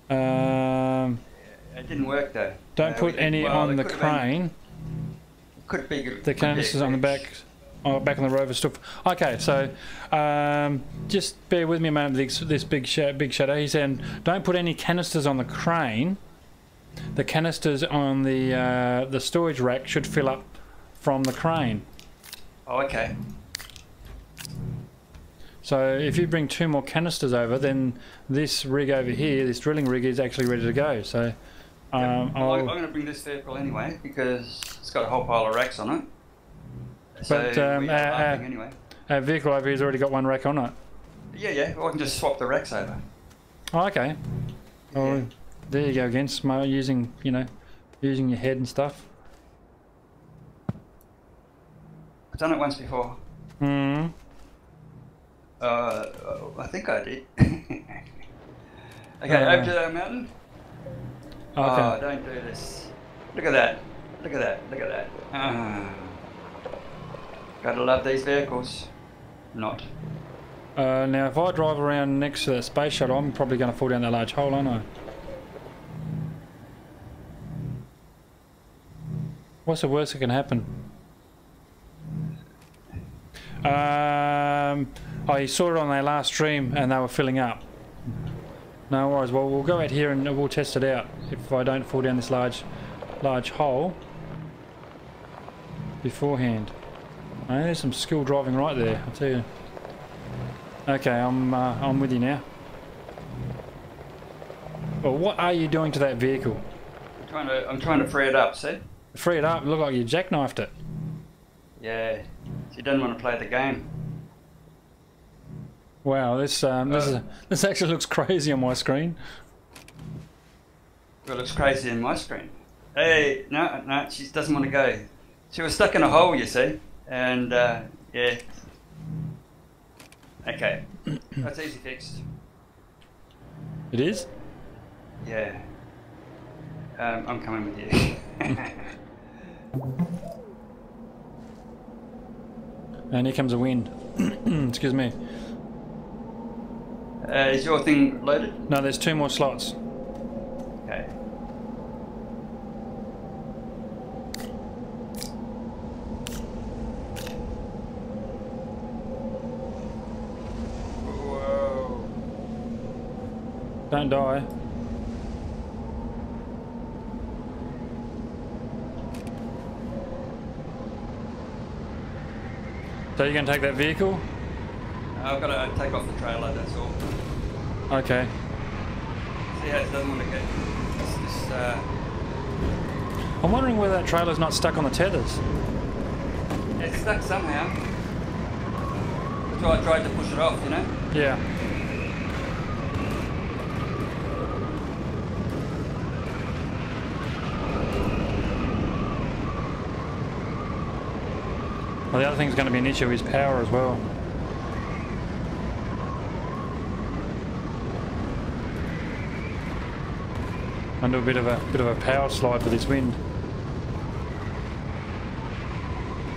It didn't work though. Don't put any on the crane. Could be the canisters on the back. Oh, back on the rover stuff. Okay, so just bear with me a moment. This big shadow. He's saying don't put any canisters on the crane. The canisters on the storage rack should fill up from the crane. Oh, okay. So if you bring 2 more canisters over, then this rig over here, this drilling rig, is actually ready to go. So I'm going to bring this vehicle anyway because it's got a whole pile of racks on it. So but anyway. Our vehicle over here's already got 1 rack on it. Yeah. Well, I can just swap the racks over. Oh, okay. Yeah. Oh, there you go again. Smart using, you know, using your head and stuff. I've done it once before. Hmm. I think I did. Okay, over to that mountain. Okay. Oh, don't do this. Look at that. Look at that. Look at that. Gotta love these vehicles. Not. Now, if I drive around next to that space shuttle, I'm probably going to fall down that large hole, aren't I? What's the worst that can happen? Oh, you saw it on their last stream and they were filling up. No worries. Well, we'll go out here and we'll test it out. If I don't fall down this large hole beforehand. Oh, there's some skill driving right there, I'll tell you. Okay, I'm with you now. Well, what are you doing to that vehicle? I'm trying to free it up. See? Free it up. Look like you jackknifed it. Yeah. She doesn't want to play the game. Wow, this actually looks crazy on my screen. Well, it looks crazy in my screen. Hey, no, she doesn't want to go. She was stuck in a hole, you see, and yeah. Okay, that's easy fixed. It is? Yeah. I'm coming with you. And here comes a wind. Excuse me. Is your thing loaded? No, there's 2 more slots. Okay. Whoa. Don't die. So you're going to take that vehicle? I've got to take off the trailer, that's all. Okay. See how it doesn't want to get this, I'm wondering whether that trailer's not stuck on the tethers. it's stuck somehow. That's why I tried to push it off, you know? Yeah. Well, the other thing's going to be an issue is power as well. And do a bit of a power slide with this wind.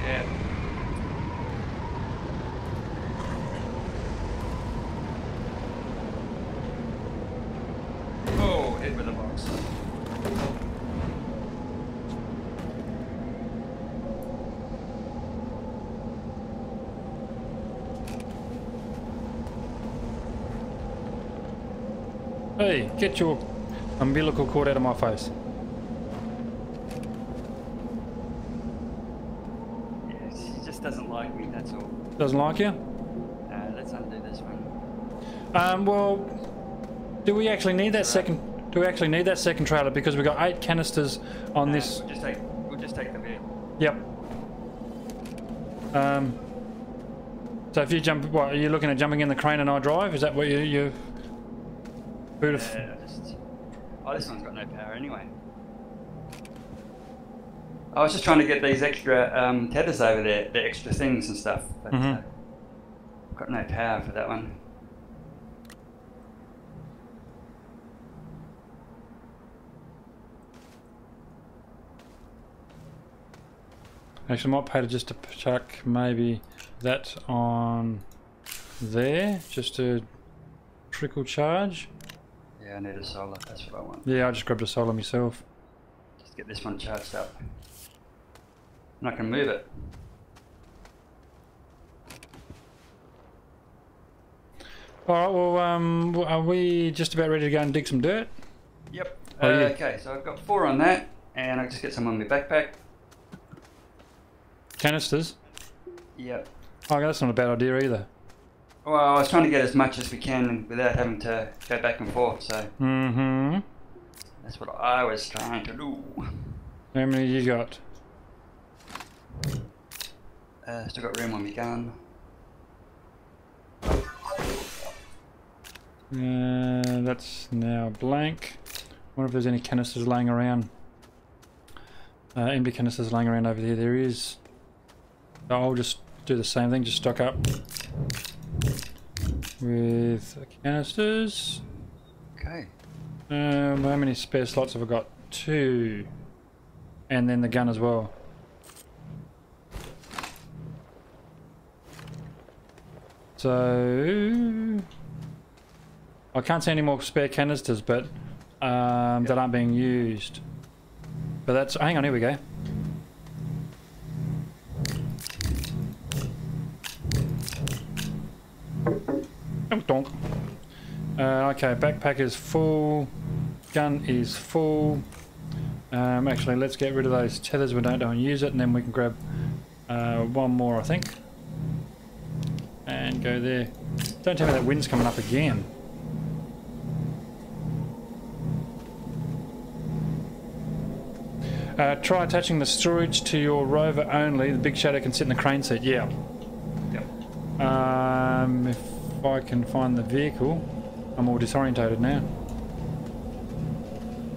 Yeah. Oh, hit with the box. Hey, get your umbilical cord out of my face. Yeah, she just doesn't like me, that's all. Doesn't like you? Let's undo this one. Well, do we actually need that second? Do we actually need that second trailer? Because we've got 8 canisters on this. We'll just take the vehicle. Yep. So if you jump, what are you looking at? Jumping in the crane and I drive? Is that what you? Oh, this one's got no power anyway. I was just trying to get these extra tethers over there, the extra things and stuff. But got no power for that one. Actually, I might pay to just to chuck maybe that on there, just to trickle charge. Yeah, I need a solar, that's what I want. Yeah, I just grabbed a solar myself. Just get this one charged up. And I can move it. Alright, well, are we just about ready to go and dig some dirt? Yep. Oh, yeah. Okay, so I've got 4 on that, and I'll just get some on my backpack. Canisters? Yep. Oh, that's not a bad idea either. Well, I was trying to get as much as we can without having to go back and forth, so... Mm-hmm. That's what I was trying to do. How many you got? Still got room on my gun. That's now blank. Wonder if there's any canisters laying around. Empty canisters laying around over there. There is. I'll just do the same thing. Just stock up with canisters. Okay. How many spare slots have I got? 2. And then the gun as well. So I can't see any more spare canisters, but that aren't being used. But that's, hang on, here we go. Oh, donk. Okay, backpack is full, gun is full. Actually, let's get rid of those tethers. We don't use it, and then we can grab one more, I think. And go there. Don't tell me that wind's coming up again. Try attaching the storage to your rover only. The Big Shadow can sit in the crane seat. Yeah. Yep. If I can find the vehicle, I'm all disorientated now.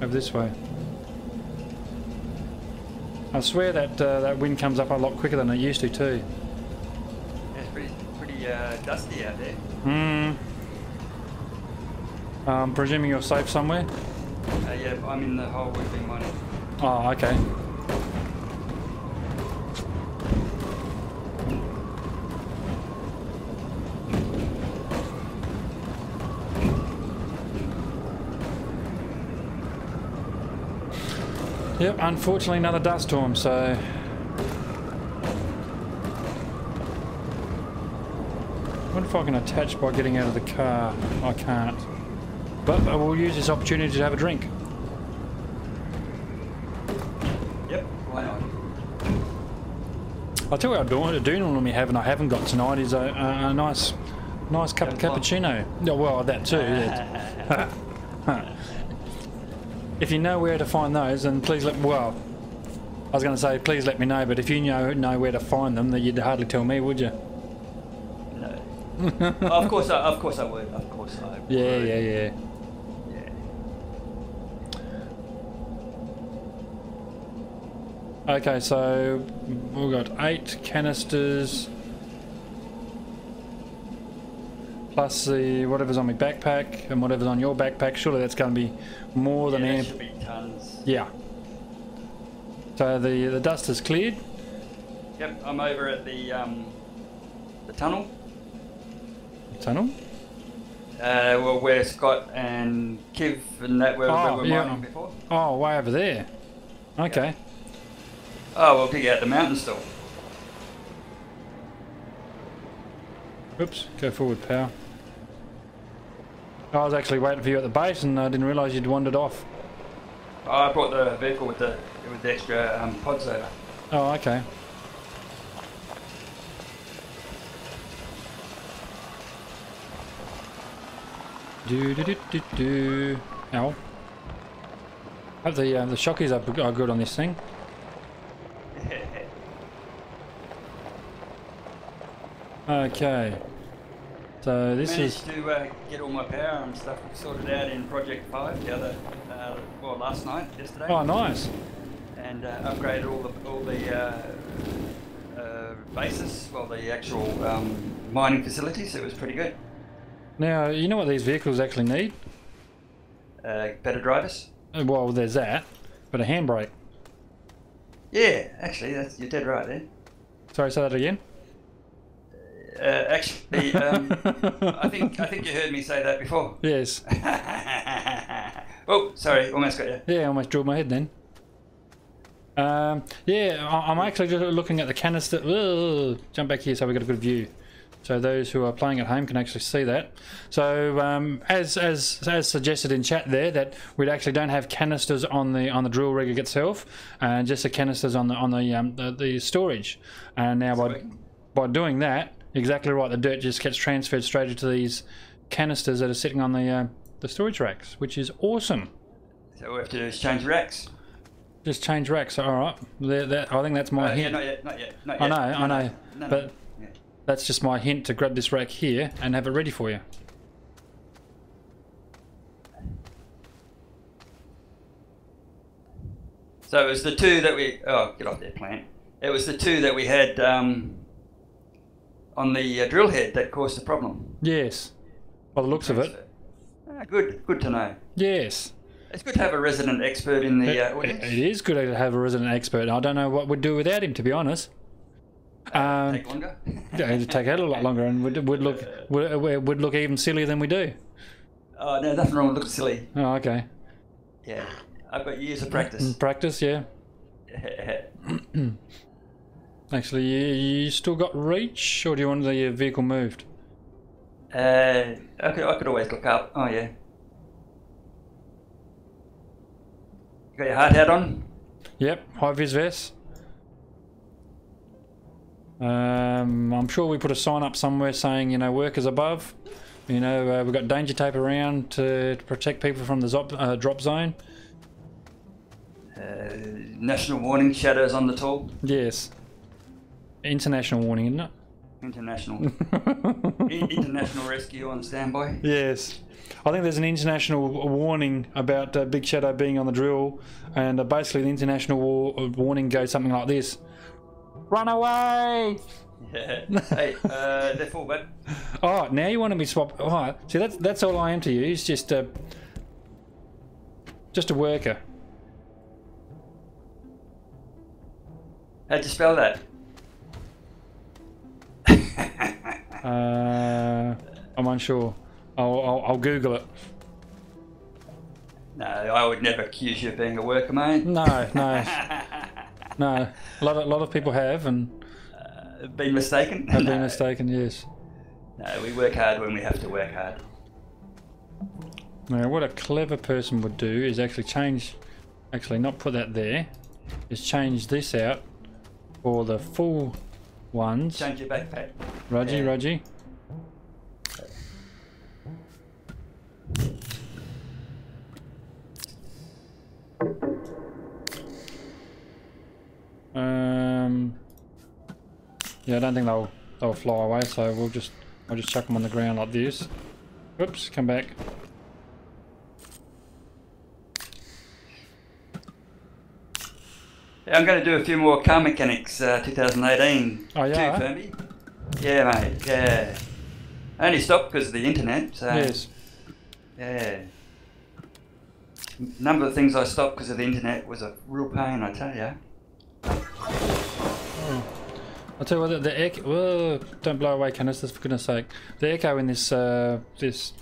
Over this way. I swear that that wind comes up a lot quicker than it used to too. It's pretty dusty out there. Presuming you're safe somewhere? Yeah, I'm in the hole we've been mining. Oh, okay. Yep, unfortunately another dust storm, so... I wonder if I can attach by getting out of the car. I can't. But I will use this opportunity to have a drink. Yep, why not? I'll tell you what I do normally have, and I haven't got tonight, is a nice cup of cappuccino. Yeah, well, that too. Yeah. If you know where to find those, then please let me... Well, I was going to say please let me know, but if you know where to find them, then you'd hardly tell me, would you? No. Of course I would. Of course I would. Yeah. Okay, so we've got 8 canisters plus the whatever's on my backpack and whatever's on your backpack. Surely that's going to be more than that should be tons. Yeah. So the dust is cleared. Yep, I'm over at the tunnel. Tunnel? Well, where Scott and Kiv and that were mining before. Oh, way over there. Okay. Yep. Oh, we'll dig out the mountain still. Oops, go forward, pal. I was actually waiting for you at the base and I didn't realise you'd wandered off. Oh, I brought the vehicle with the extra pods over. Oh, okay. Do. Ow. Hope the shockies are good on this thing. Okay. So this managed to get all my power and stuff sorted out in Project 5 last night, yesterday. Oh, nice. And upgraded all the bases, the actual mining facilities. It was pretty good. Now, you know what these vehicles actually need? Better drivers. Well, there's that, but a handbrake. Yeah, actually, you're dead right there. Sorry, say that again. Actually, I think you heard me say that before. Yes. Oh, sorry, almost got you. Yeah, almost drilled my head then. Yeah, I'm actually just looking at the canister. Ugh, jump back here so we've got a good view. So those who are playing at home can actually see that. So as suggested in chat there, that we actually don't have canisters on the drill rig itself, and just the canisters on the storage. And now by doing that, exactly right, the dirt just gets transferred straight into these canisters that are sitting on the storage racks, which is awesome. So all we have to do is change racks. Just change racks. All right. I think that's my hint. Yeah, not yet. I know. But yeah. that's just my hint to grab this rack here and have it ready for you. So it was the two that we... Oh, get off there, plant. It was the two that we had on the drill head that caused the problem. Yes. By the looks of it. Good to know. Yes. It's good to have a resident expert in the audience. It is good to have a resident expert. I don't know what we'd do without him, to be honest. Take longer. It'd take a lot longer, and would look even sillier than we do. Oh no, nothing wrong with looking silly. Oh, okay. Yeah, I've got years of practice. Practice, yeah. Actually, you still got reach, or do you want the vehicle moved? I could always look up. Oh yeah. You got your hard hat on? Yep, high vis vest. I'm sure we put a sign up somewhere saying, you know, workers above. You know, we've got danger tape around to protect people from the drop zone. National warning, shadows on the tool. Yes. International warning, isn't it? International. International rescue on standby. Yes. I think there's an international warning about Big Shadow being on the drill, and basically the international warning goes something like this: "Run away!" Yeah. Hey, they're full, but. Oh, now you want to be swapped? Oh, see, that's all I am to you. It's just a worker. How'd you spell that? I'm unsure. I'll Google it. No, I would never accuse you of being a worker, mate. No. A lot of people have and been mistaken. Have been mistaken, yes. No, we work hard when we have to work hard. Now, what a clever person would do is actually not put that there. Is change this out for the full ones. Change your backpack. Raji. Yeah, I don't think they'll fly away, so I'll just chuck them on the ground like this. Oops, come back. Yeah, I'm going to do a few more car mechanics 2018. Oh yeah. Too, Firmbie. Yeah, mate. Yeah. I only stopped because of the internet. So yes. Yeah. Number of things I stopped because of the internet was a real pain, I tell you. Oh. I'll tell you what, the echo. Whoa, don't blow away canisters, for goodness sake. The echo in this this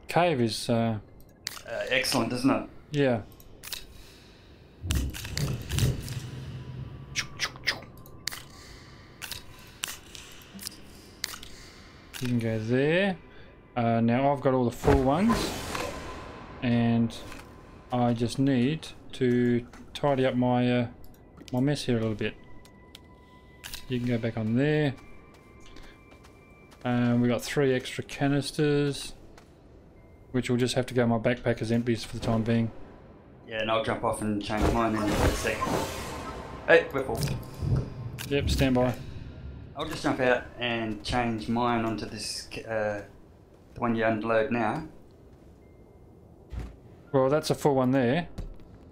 cave is excellent, isn't it? Yeah. You can go there. Now I've got all the full ones, and I just need to tidy up my my mess here a little bit. You can go back on there. We got 3 extra canisters, which will just have to go in my backpack as empties for the time being. Yeah, and I'll jump off and change mine in a second. Hey, we're full. Yep, stand by. I'll just jump out and change mine onto this, the one you unload now. Well, that's a full one there.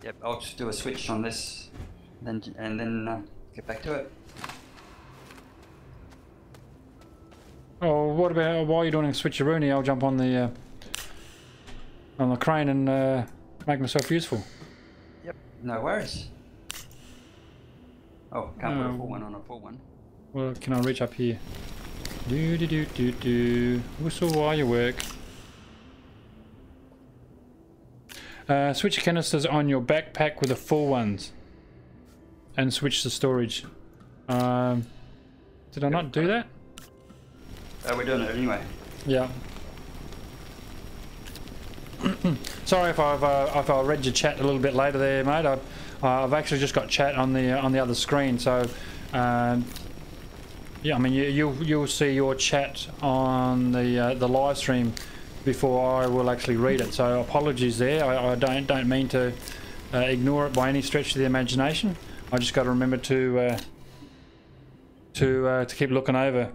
Yep, I'll just do a switch on this, and then get back to it. Oh, what about while you're doing a switcheroonie? I'll jump on the crane and make myself useful. Yep, no worries. Oh, can't put a full one on a full one. Well, can I reach up here? Do. Whistle while you work. Switch your canisters on your backpack with the full ones, and switch the storage. Did I not do that? We're doing it anyway. Yeah. Sorry if I read your chat a little bit later there, mate. I've actually just got chat on the other screen, so yeah, I mean you'll see your chat on the live stream before I will actually read it. So apologies there. I don't mean to ignore it by any stretch of the imagination. I just got to remember to keep looking over.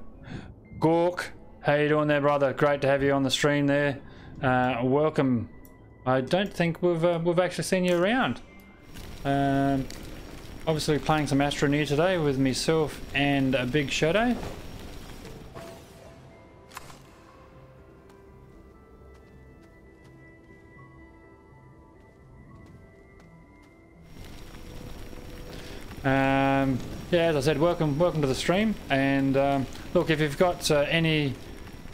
Gork, how you doing there, brother? Great to have you on the stream there. Welcome. I don't think we've actually seen you around. Obviously playing some Astroneer today with myself and a Big Shadow. Yeah, as I said, welcome to the stream. And look, if you've got any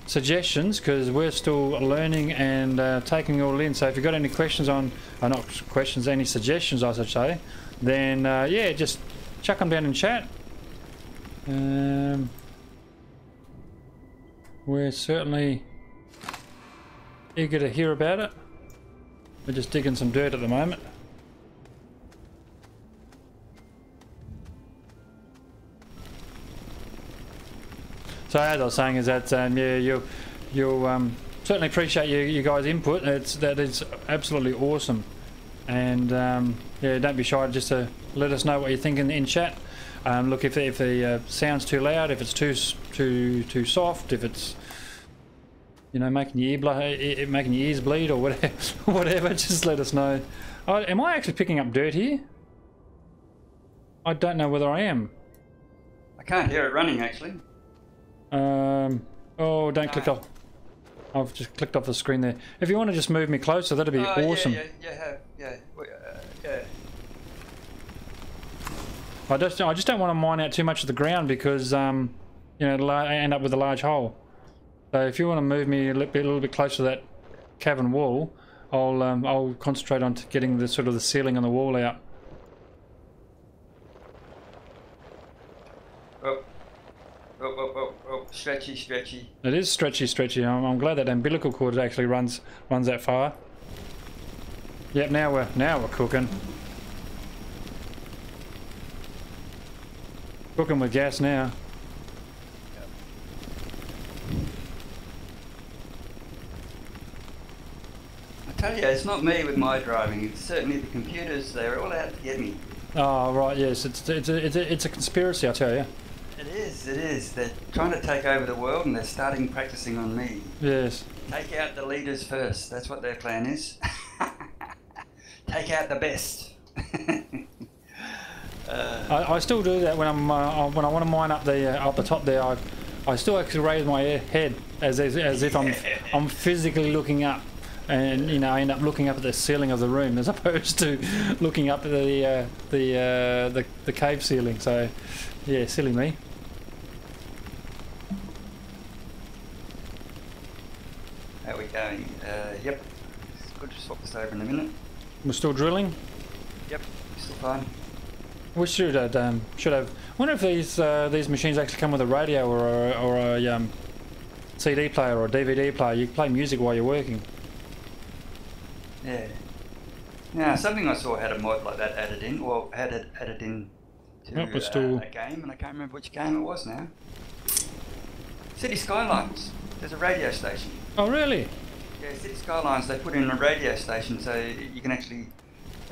suggestions, because we're still learning and taking it all in, so if you've got any questions on, not questions, any suggestions I should say, then yeah, just chuck them down in chat. We're certainly eager to hear about it. We're just digging some dirt at the moment. So as I was saying is that yeah, you'll certainly appreciate you guys' input. That is absolutely awesome, and yeah, don't be shy just to let us know what you think in chat. Look, if the sound's too loud, if it's too soft, if it's, you know, making your ears bleed or whatever, whatever, just let us know. Am I actually picking up dirt here? I don't know whether I am. I can't hear it running actually. Oh, don't click off. I've just clicked off the screen there. If you want to just move me closer, that'd be awesome. Yeah. I just don't want to mine out too much of the ground because you know, it'll end up with a large hole. So if you want to move me a little bit closer to that cavern wall, I'll concentrate on getting the sort of the ceiling on the wall out. Oh, stretchy. It is stretchy. I'm glad that umbilical cord actually runs that far. Yep, now we're cooking. Cooking with gas now. Yep. I tell you, it's not me with my driving. It's certainly the computers. They're all out to get me. Oh right, yes. It's a conspiracy, I tell you. It is. They're trying to take over the world and they're starting practicing on me. Yes. Take out the leaders first. That's what their plan is. Take out the best. I still do that when when I want to mine up the top there. I still actually raise my head as if I'm physically looking up, and you know, I end up looking up at the ceiling of the room as opposed to looking up at the cave ceiling. So yeah, silly me. How are we going? Yep. We'll just swap this over in a minute. We're still drilling. Yep. Still fine. We should have. Wonder if these machines actually come with a radio or a CD player or a DVD player. You can play music while you're working. Yeah. Now, something I saw had a mod like that added in, or had it added in to a game, and I can't remember which game it was now. City Skylines. There's a radio station. Oh, really? Yeah, City Skylines, they put in a radio station, so you can actually...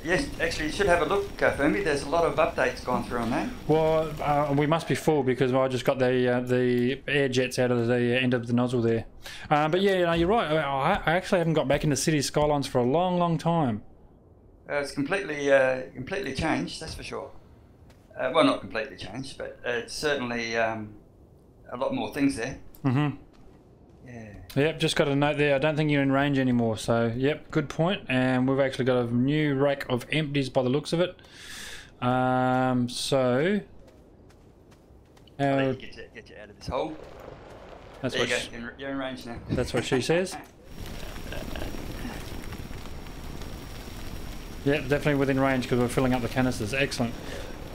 Yes, actually, you should have a look, Firmbie. There's a lot of updates gone through on that. Well, we must be full because I just got the air jets out of the end of the nozzle there. But yeah, you know, you're right. I actually haven't got back into City Skylines for a long time. It's completely changed, that's for sure. Well, not completely changed, but it's certainly a lot more things there. Mm-hmm. Yeah. Yep, just got a note there. I don't think you're in range anymore. So, yep, good point. And we've actually got a new rack of empties by the looks of it. So... I'll get you out of this hole. That's there you go. You're in range now. That's what she says. Yep, definitely within range because we're filling up the canisters. Excellent.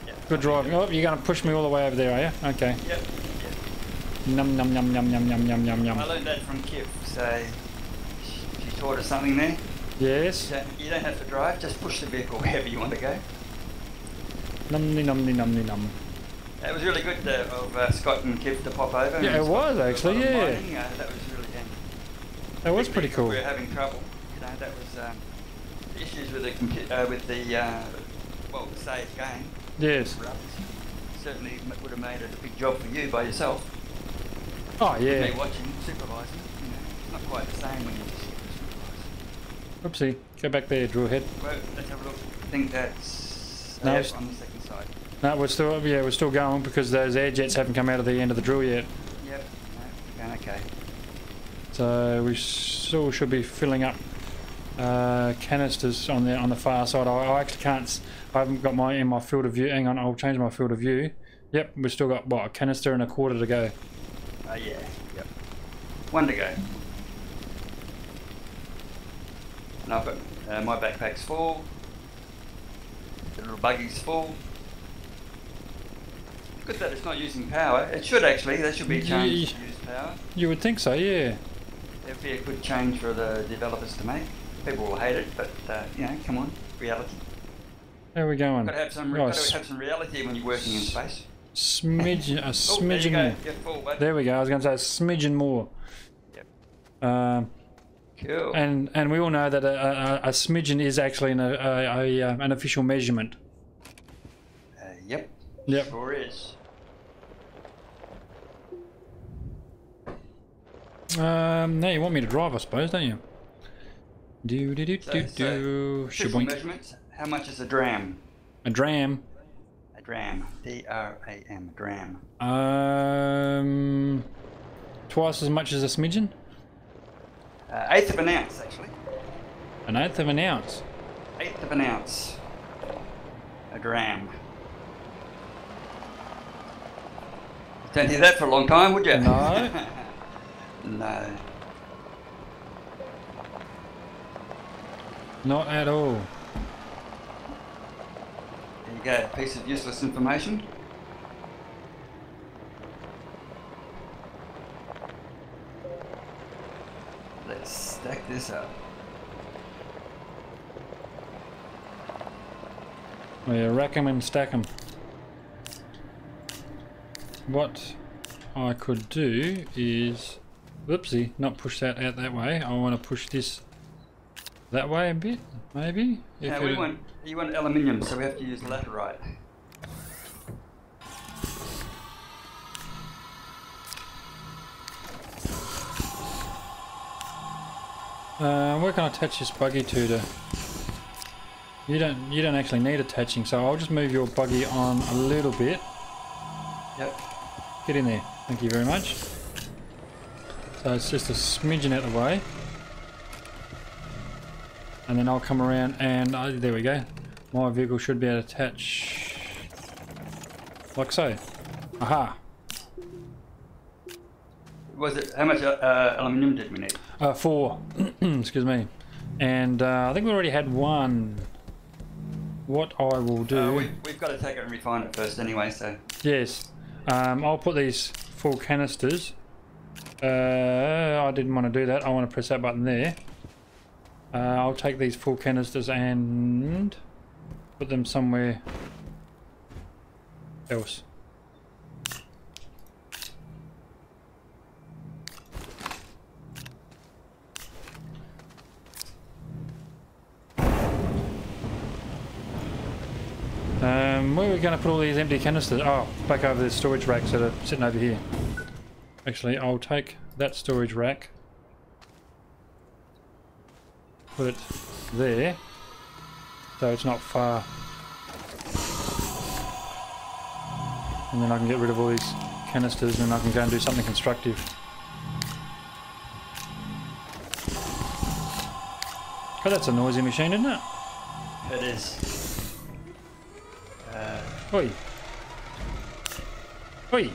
Yep. Good driving. Oh, you're going to push me all the way over there, are you? Okay. Yep. Num num num num num num num num num. I learned that from Kip, so she taught us something there. Yes. You don't have to drive, just push the vehicle wherever you want to go. Numny numny numny num. It was really good of Scott and Kev to pop over. Yeah, it was actually, yeah. Mining, that was really That was pretty cool. We were having trouble. You know, that was issues with the well, the save game. Yes. Certainly would have made it a big job for you by yourself. Oh yeah. Me watching, supervising. You know, it's not quite the same when you just supervise. Oopsie. Go back there, drill head. Well, let's have a look. I think that's No, on the second side. No, we're still going because those air jets haven't come out of the end of the drill yet. Yep. No, okay. So we still should be filling up canisters on the far side. I actually can't. I haven't got in my field of view. Hang on, I'll change my field of view. Yep, we've still got what, a canister and a quarter to go. Yeah. Yep. One to go. And I've got my backpack's full. The little buggy's full. Good that it's not using power. It should actually. That should be a change to use power. You would think so, yeah. It'd be a good change for the developers to make. People will hate it, but you know, come on, reality. How are we going? Got to have some. Got to have some reality when you're working in space. Smidgen more. Full, there we go. I was going to say a smidgen more. Yep. Cool. And we all know that a smidgen is actually an official measurement. Yep. Yep. Sure is. Now you want me to drive, I suppose, don't you? Official measurements. How much is a dram? A dram. A dram. D-R-A-M. Dram. Twice as much as a smidgen. Eighth of an ounce, actually. An eighth of an ounce. Eighth of an ounce. A dram. Don't hear that for a long time, would you? No. No. Not at all. There you go, a piece of useless information. Let's stack this up. Oh yeah, rack 'em and stack 'em. What I could do is, whoopsie, not push that out that way. I want to push this that way a bit, maybe. Yeah, you want aluminium, so we have to use laterite. Where can I attach this buggy to? You don't actually need attaching, so I'll just move your buggy on a little bit. Yep. Get in there. Thank you very much. So it's just a smidgen out of the way. And then I'll come around and there we go. My vehicle should be able to attach like so. Aha. Was it, how much aluminium did we need? 4. Excuse me. And I think we already had one. What I will do... we've got to take it and refine it first anyway, so... Yes. I'll put these full canisters. I didn't want to do that. I want to press that button there. I'll take these full canisters and put them somewhere else. Where are we going to put all these empty canisters? Oh, back over the storage racks that are sitting over here. Actually, I'll take that storage rack, put it there, so it's not far. And then I can get rid of all these canisters and I can go and do something constructive. Oh, that's a noisy machine, isn't it? It is. Oi. Oi.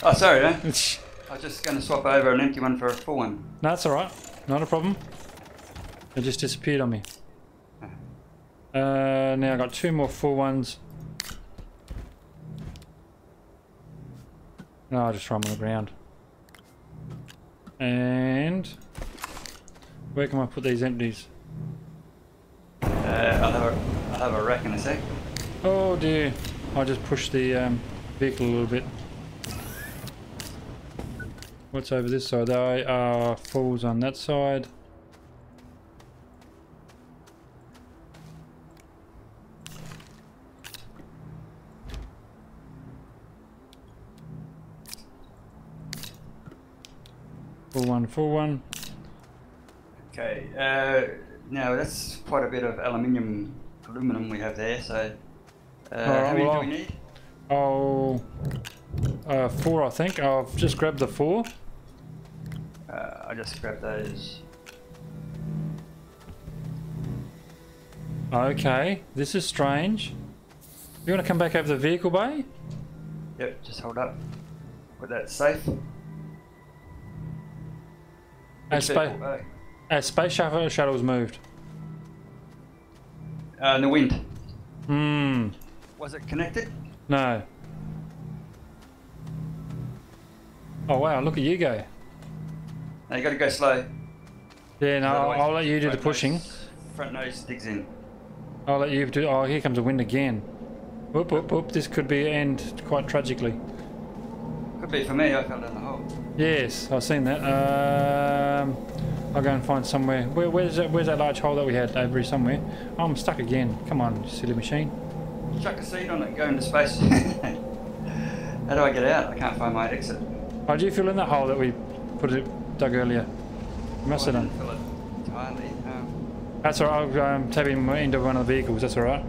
Oh, sorry, man. I was just going to swap over an empty one for a full one. No, that's alright. Not a problem. It just disappeared on me. Now I've got 2 more full ones. No, I'll just throw them on the ground. And... where can I put these empties? I'll have a rack in a sec. Oh dear. I just pushed the vehicle a little bit. What's over this side? There are falls on that side. Full one, full one. Okay, now that's quite a bit of aluminum we have there, so how many do we need? Oh, 4 I think. I've just grabbed the 4. I just grabbed those. Okay, this is strange. You want to come back over the vehicle bay? Yep, just hold up. Put that safe. As space shuttle's moved. In the wind. Hmm. Was it connected? No. Oh wow, look at you go. No, you got to go slow. Yeah, no, I'll let you do the pushing. Front nose digs in. I'll let you do. Oh, here comes the wind again. Whoop, whoop, whoop. This could be end quite tragically. Could be for me, I fell down the hole. Yes, I've seen that. I'll go and find somewhere. Where's that large hole that we had over here somewhere? Oh, I'm stuck again. Come on, you silly machine. Chuck a seat on it, go into space. How do I get out? I can't find my exit. Oh, do you fill in that hole that we dug earlier? You must have done. Fill it entirely. That's alright, I'll tab him into one of the vehicles, that's alright.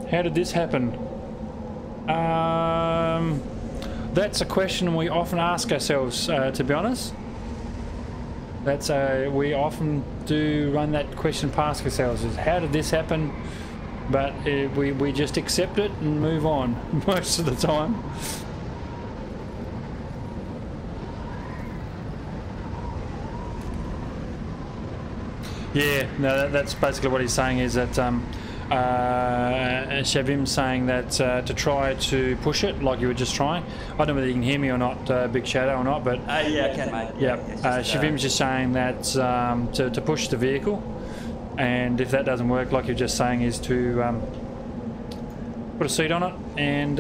How did this happen? That's a question we often ask ourselves, to be honest. We often do run that question past ourselves, is how did this happen? But we just accept it and move on most of the time. Yeah, no, that's basically what he's saying, is that Shavim's saying that to try to push it like you were just trying. I don't know whether you can hear me or not, Big Shadow or not, but yeah, I can, mate. Yeah, Shavim's just saying that to push the vehicle, and if that doesn't work, like you're just saying, is to put a seat on it and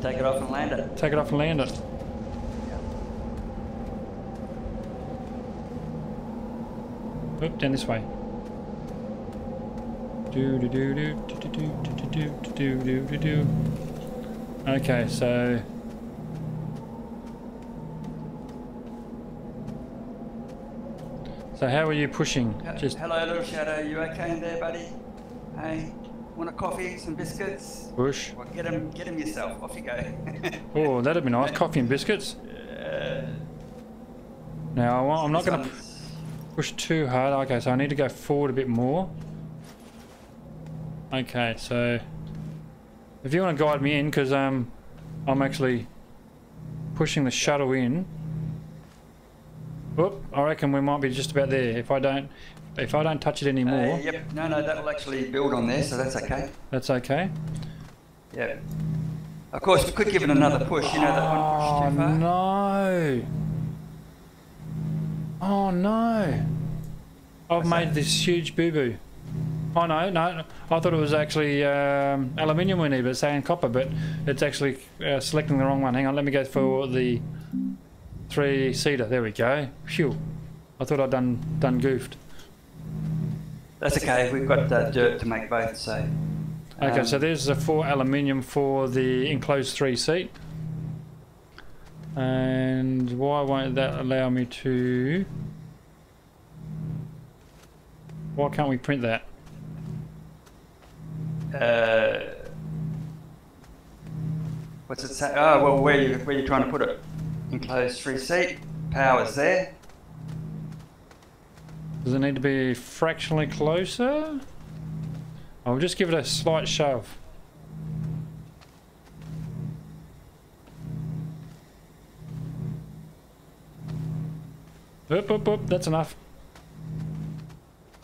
take it off and land it. Take it off and land it. Oop, down this way. Okay, so how are you pushing? Just hello, little Shadow. You okay in there, buddy? Hey, want a coffee, some biscuits? Push. Well, get him yourself. Off you go. Oh, that'd be nice. Coffee and biscuits. Now I'm not going to push too hard. Okay, so I need to go forward a bit more. Okay, so if you want to guide me in, because I'm actually pushing the shuttle in. Whoop, I reckon we might be just about there. If I don't touch it anymore. Yep. No, that'll actually build on there, so that's okay. That's okay. Yeah. Of course, we could give it another push. You know that one push too far. No. Oh no! I've made this huge boo-boo. Oh no, I thought it was actually aluminium we need, but it's saying copper, but it's actually selecting the wrong one. Hang on, let me go for the 3-seater. There we go. Phew. I thought I'd done goofed. That's okay, we've got dirt to make both, so... Okay, so there's the 4 aluminium for the enclosed 3-seat. And why won't that allow me to... Why can't we print that? What's it say? Oh, well, where you trying to put it? Enclosed 3-seat, power's there. Does it need to be fractionally closer? I'll just give it a slight shove. Oop, that's enough.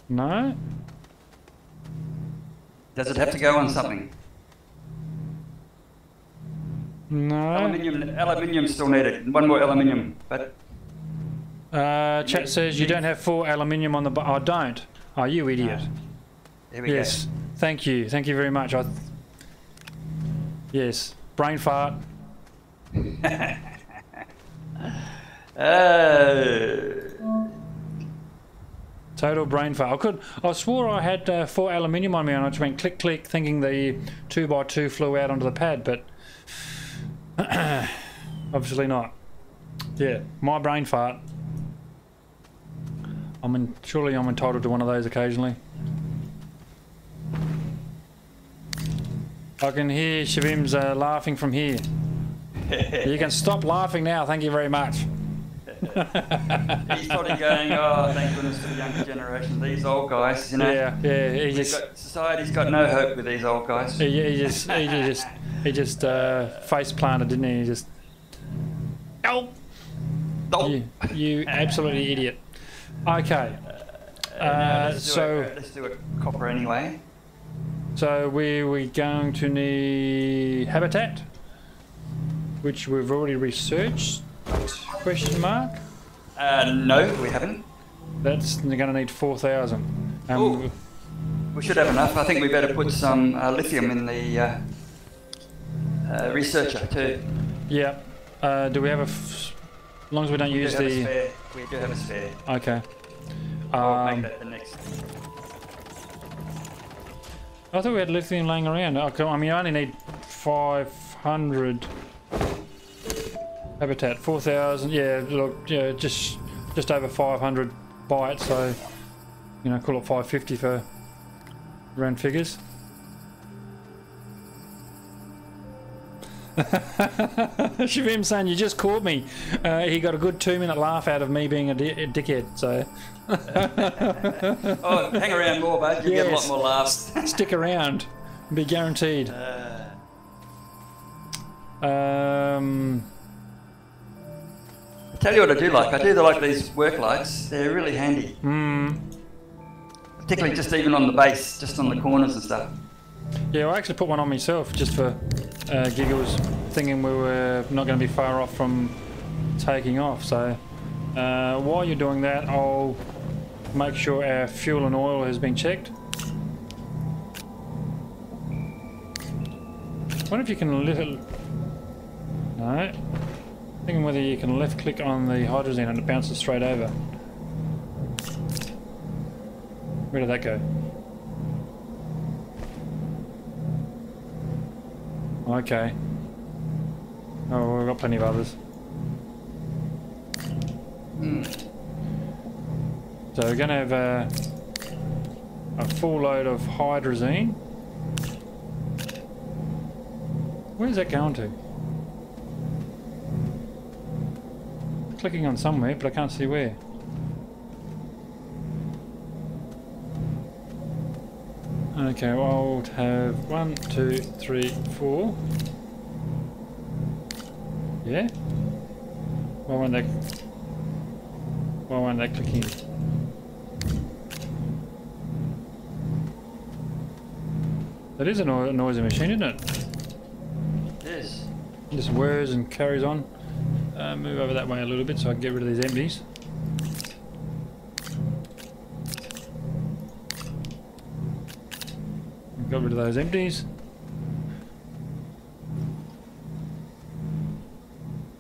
No? Does it have to go on something? No. Aluminium still needed. One more aluminium, but Chat says you don't have 4 aluminium on the... I don't. Oh, you idiot. Here we go. Yes. Thank you. Thank you very much. Yes. Brain fart. Total brain fart. I swore I had 4 aluminium on me, and I just went click click, thinking the 2x2 flew out onto the pad, but obviously not. Yeah, my brain fart. Surely I'm entitled to one of those occasionally. I can hear Shavim's laughing from here. You can stop laughing now, thank you very much. He's probably going, oh, thank goodness for the younger generation. These old guys, you know. Yeah. Society's got no hope with these old guys. He just face planted, didn't he? He just. Oh. You absolutely idiot. Okay. Let's do a copper anyway. So we're going to need habitat, which we've already researched. Question mark? No, we haven't. That's going to need 4,000. We should have enough. I think we better put some lithium in the researcher too. Yeah. Do we have as long as we don't use the... We do have a spare. Okay. I'll make that the next. I thought we had lithium laying around. I mean, I only need 500 habitat. 4,000. Yeah, look, yeah, just over 500 by it. So, you know, call it 550 for round figures. Shavim saying you just caught me. He got a good 2-minute laugh out of me being a dickhead. So. Oh, hang around more, bud. You get a lot more laughs. Stick around. Be guaranteed. I tell you what I do like. I do like these work lights. They're really handy. Particularly just even on the base, just on the corners and stuff. Yeah, I actually put one on myself just for giggles, thinking we were not going to be far off from taking off. So while you're doing that, I'll make sure our fuel and oil has been checked. I wonder if you can No. Thinking whether you can left click on the hydrogen and it bounces straight over. Where did that go? Okay. Oh, we've got plenty of others. So we're going to have a full load of hydrazine. Where's that going to? Clicking on somewhere, but I can't see where. Okay, well, I'll have 1, 2, 3, 4. Yeah? Why won't they click in? That is a noisy machine, isn't it? It is. It just whirs and carries on. Move over that way a little bit so I can get rid of these empties. Got rid of those empties.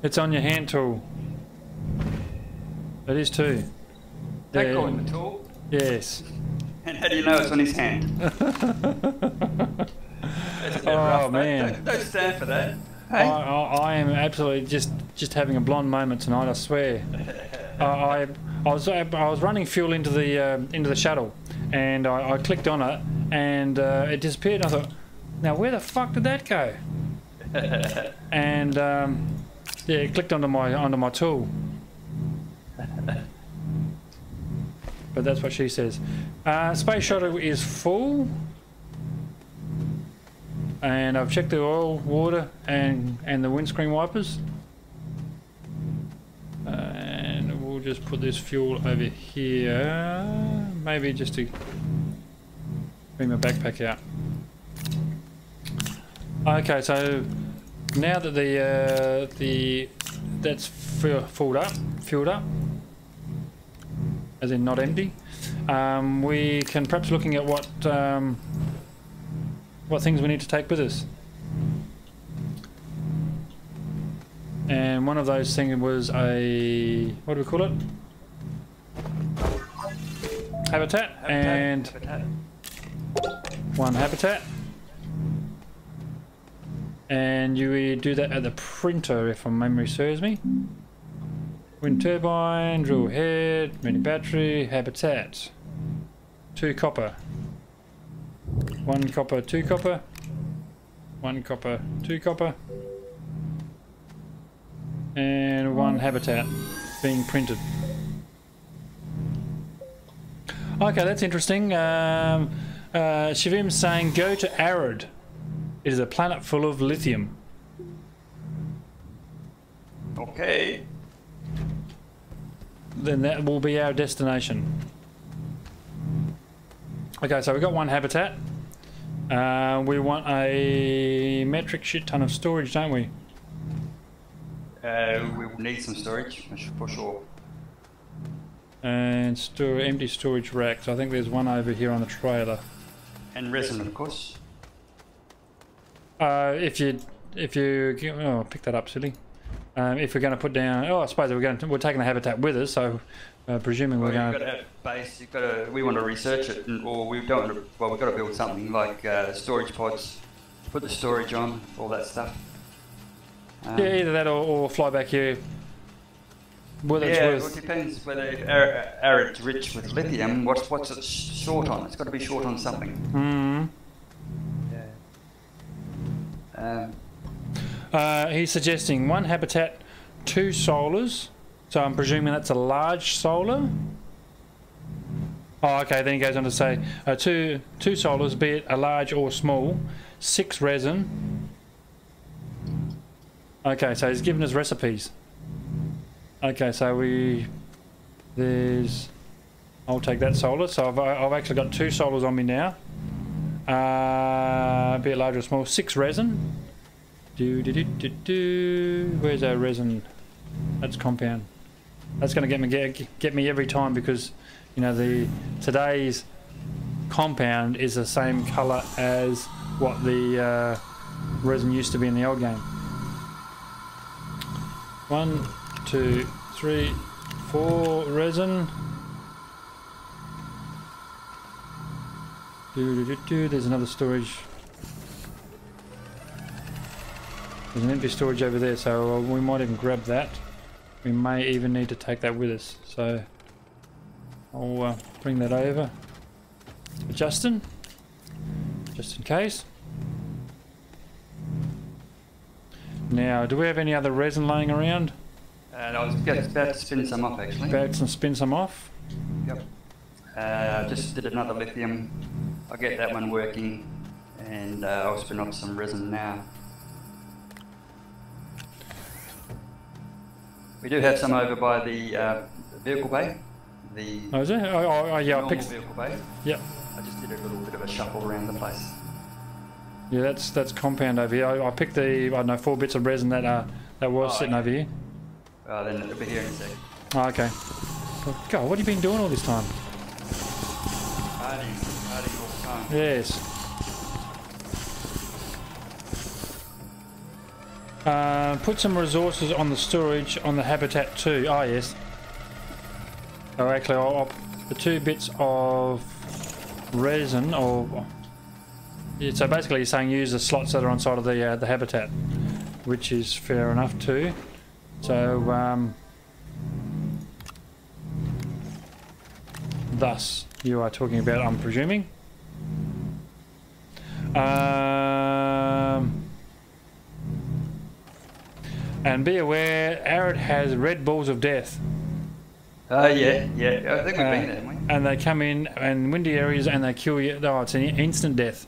It's on your hand tool. It is too. They call him a tool? Yes. And how do you know it's on his hand? Oh man. Don't stand for that. Hey? I am absolutely just having a blonde moment tonight, I swear. I was running fuel into the shuttle, and I clicked on it, and it disappeared. And I thought, now where the fuck did that go? And yeah, it clicked onto my tool. But that's what she says. Space shuttle is full. And I've checked the oil, water, and the windscreen wipers. And we'll just put this fuel over here, maybe just to bring my backpack out. Okay, so now that that's fueled up, as in not empty. We can perhaps looking at what things we need to take with us. And one of those things was a, what do we call it? Habitat. And habitat. One habitat. And you do that at the printer, if my memory serves me. Wind turbine, drill head, mini battery, habitat. 2 copper. 1 copper, 2 copper. 1 copper, 2 copper. And 1 habitat being printed. Okay, that's interesting. Shivim's saying go to Arid. It is a planet full of lithium. Okay. Then that will be our destination. Okay, so we've got 1 habitat. We want a metric shit ton of storage, don't we? We will need some storage, for sure. And empty storage racks. I think there's one over here on the trailer. And resin, of course. If you oh, pick that up, silly. If we're going to put down, I suppose we're taking the habitat with us, so presuming we're going to. You've got to have base. We want to research it, or we've got to build something like storage pods, put the storage on, all that stuff. Yeah, either that or fly back here. Well, it depends whether Arid's rich with lithium. What's it short on? It's got to be short on something. Hmm. He's suggesting 1 habitat, 2 solars. So I'm presuming that's a large solar. Oh, okay. Then he goes on to say 2 solars, be it a large or small. 6 resin. Okay, so he's given us recipes. Okay, so I'll take that solar. So I've actually got 2 solars on me now. Be it large or small. 6 resin. Where's our resin? That's compound. That's going to get me every time, because you know today's compound is the same colour as what the resin used to be in the old game. 1, 2, 3, 4 resin. There's another storage. There's an empty storage over there, so we might even grab that. We may even need to take that with us, so I'll bring that over to Justin, just in case. Now, do we have any other resin laying around? I was about to spin some off, actually. About to spin some off? Yep. Just did another lithium. I'll get that one working, and I'll spin off some resin now. We do have some over by the vehicle bay. Oh, is it? Oh yeah, I picked. Vehicle bay. Yep. I just did a little bit of a shuffle around the place. Yeah, that's compound over here. I picked the, I don't know, 4 bits of resin that was sitting over here. Then it'll be here in a sec. Oh, okay. God, what have you been doing all this time? Hiding all the time. Yes. Put some resources on the storage on the habitat too. Oh yes. Oh, actually, the 2 bits of resin, or yeah, so basically, you're saying use the slots that are on side of the habitat, which is fair enough too. So thus you are talking about, I'm presuming. And be aware, Arid has red balls of death. Yeah. I think we've been there, haven't we? And they come in windy areas and they kill you. Oh, it's an instant death.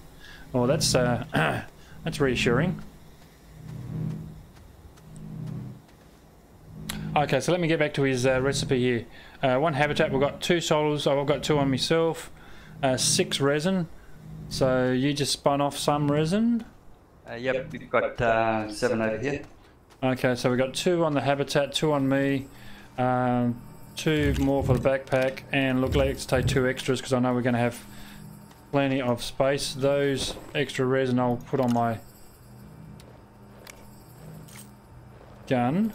Oh, that's that's reassuring. Okay, so let me get back to his recipe here. 1 habitat, we've got 2 solars. I've got 2 on myself. 6 resin. So you just spun off some resin. Yep, we've got 7 over here. Okay, so we've got 2 on the habitat, 2 on me. 2 more for the backpack, and look, let's take 2 extras because I know we're going to have plenty of space. Those extra resin I'll put on my gun,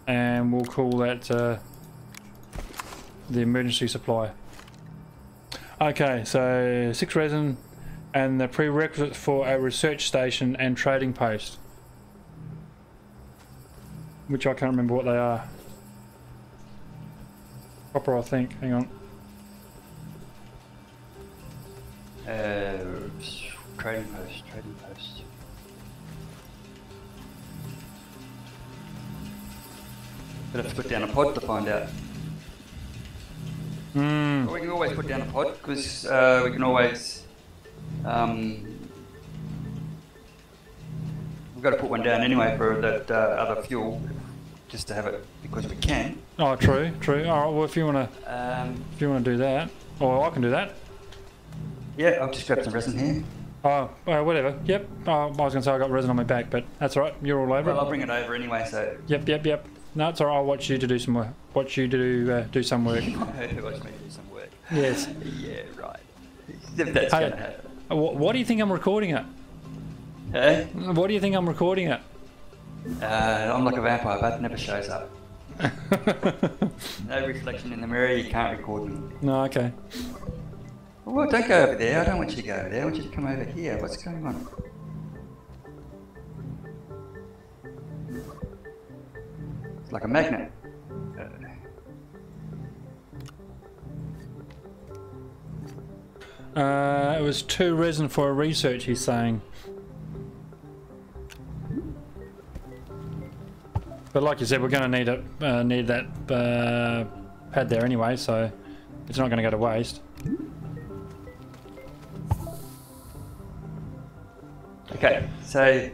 and we'll call that the emergency supply. Okay, so 6 resin and the prerequisites for a research station and trading post, which I can't remember what they are. Copper, I think. Hang on. Trading post, trading post. But have to put down a pod to find out. We can always put down a pod because we can always. We've got to put one down anyway for that other fuel, just to have it because we can. Oh, true, true. All right. Well, if you wanna do that, or I can do that. Yeah, I'll just grab some resin here. Oh, whatever. Yep. I was gonna say I got resin on my back, but that's all right. You're all over it. Well, I'll bring it over anyway. So. Yep. No, it's all right. I'll watch you to do some work. Watch you to do some work. Watch me do some work. Yes. Yeah, right. That's gonna happen. What do you think I'm recording at? Hey? What do you think I'm recording at? I'm like a vampire, but it never shows up. No reflection in the mirror, you can't record me. No, okay. Well, don't go over there. I don't want you to go over there. I want you to come over here. What's going on? It's like a magnet. It was 2 resin for a research, he's saying. But like you said, we're going to need that pad there anyway, so it's not going to go to waste. Okay, so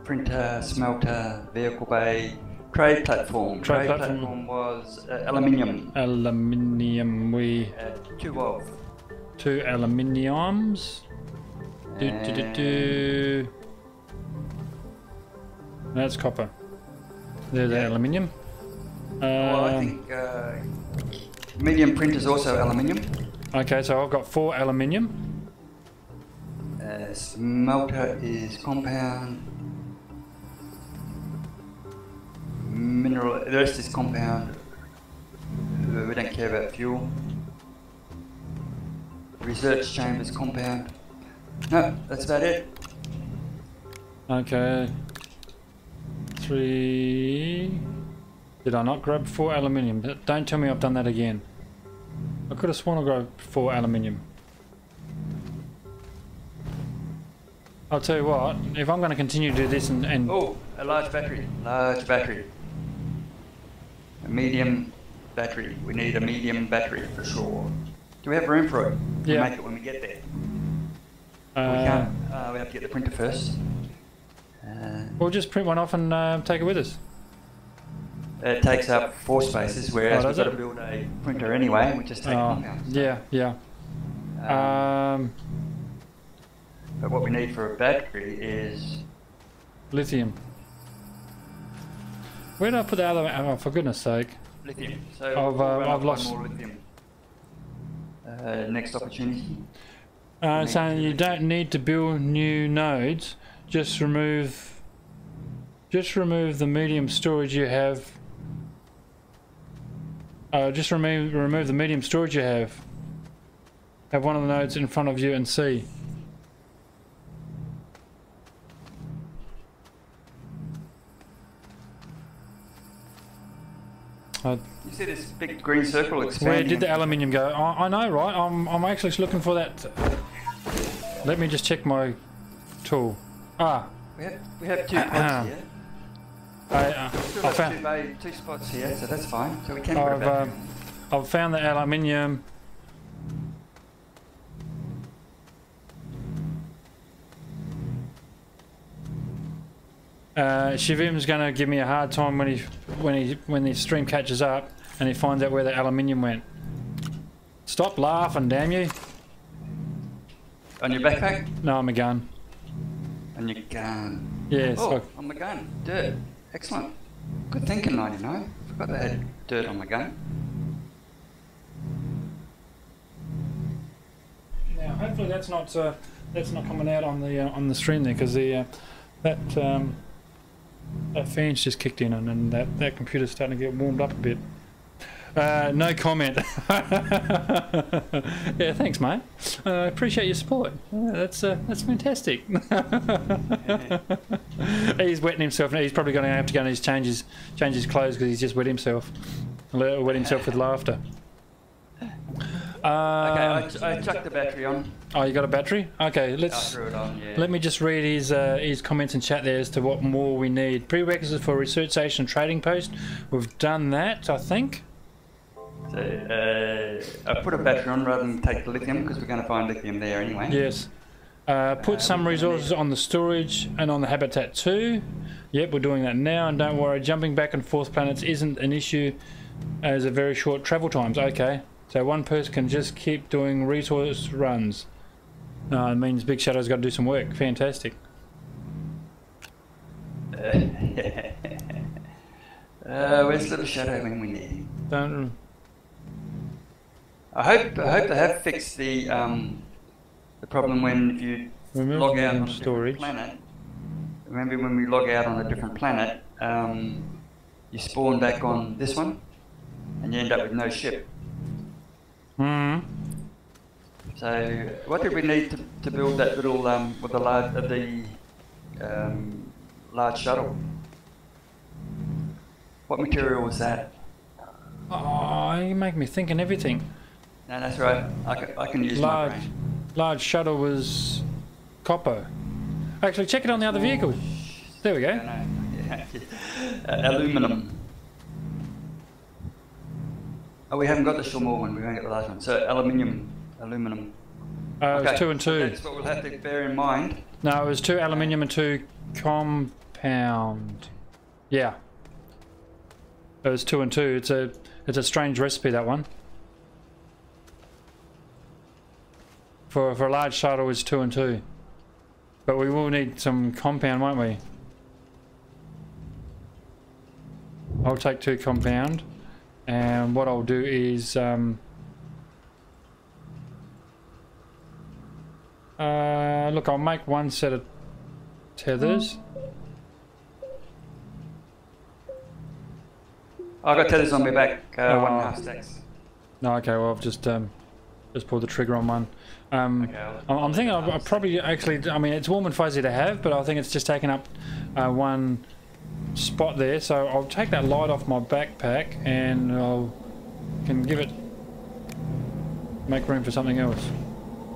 printer, smelter, vehicle bay, trade platform. Trade platform was aluminium. Aluminium, 2 of. 2 aluminiums. That's copper. There's the aluminium. Well, I think medium print is also aluminium. Okay, so I've got 4 aluminium. Smelter is compound. Mineral, the rest is compound. We don't care about fuel. Research chamber is compound. No, that's about it. Okay. 3. Did I not grab 4 aluminium? Don't tell me I've done that again. I could have sworn I grabbed 4 aluminium. I'll tell you what, if I'm going to continue to do this and... Oh, a large battery. Large battery. A medium battery. We need a medium battery for sure. Do we have room for it? We'll make it when we get there. We can't. We have to get the printer first. We'll just print one off and take it with us. It takes up 4 spaces, whereas we've got to build a printer anyway. We just take compounds. Yeah. But what we need for a battery is lithium. Where did I put the other? Oh, for goodness sake! Lithium. So I've lost more lithium. Next opportunity. So you don't need to build new nodes. Just remove the medium storage you have. Just remove the medium storage you have. Have one of the nodes in front of you and see. You see this big green circle expanding? Where did the aluminium go? I know, right? I'm actually looking for that. Let me just check my tool. We have 2 pods here. I found 2 spots here, so that's fine. So we can put it back. I've found the aluminium. Shivim's going to give me a hard time when the stream catches up and he finds out where the aluminium went. Stop laughing, damn you! On your backpack? No, on my gun. On your gun? Yes. Oh, on my gun. Dirt. Excellent. Good thinking, 99. Forgot they had dirt on the gun. Now, hopefully that's not coming out on the stream there, because that fan's just kicked in, and that computer's starting to get warmed up a bit. No comment. Yeah, thanks, mate. Appreciate your support. That's fantastic. He's wetting himself. He's probably going to have to go and change his clothes because he's just wet himself. Wet himself with laughter. Okay, I chucked the battery on. Oh, you got a battery? Okay, I threw it on, yeah. let me just read his comments in chat there as to what more we need. Prerequisites for research station trading post. We've done that, I think. So I put a battery on rather than take the lithium because we're going to find lithium there anyway. Yes. Put some resources on the storage and on the habitat too. Yep, we're doing that now, and don't worry, jumping back and forth planets isn't an issue as a very short travel times. Okay, so one person can just keep doing resource runs. It means BigShadow's got to do some work. Fantastic. Where's Little Shadow when we need him? Don't. I hope they have fixed the problem when if you log out on a different planet. Remember when we log out on a different planet, you spawn back on this one, and you end up with no ship. Hmm. So what did we need to build that little with the large shuttle? What material was that? Oh, you make me think and everything. No, that's right. I can use my brain. Large shuttle was copper. Actually, check it on the other vehicle. There we go. No. Yeah. Aluminum. Oh, we haven't got the Shulmore one. We haven't got the last one. So aluminum. It Okay. was 2 and 2. That's what we'll have to bear in mind. No, it was 2 aluminium and 2 compound. Yeah. It was 2 and 2. It's a strange recipe, that one. For a large shuttle, it's 2 and 2. But we will need some compound, won't we? I'll take 2 compound, and what I'll do is look, I'll make 1 set of tethers. I've got tethers on my back, 1.5 stacks. No, okay, well I've just pulled the trigger on one. Okay, I'm thinking I'll probably actually, I mean, it's warm and fuzzy to have, but I think it's just taken up 1 spot there, so I'll take that light off my backpack and can give it, make room for something else,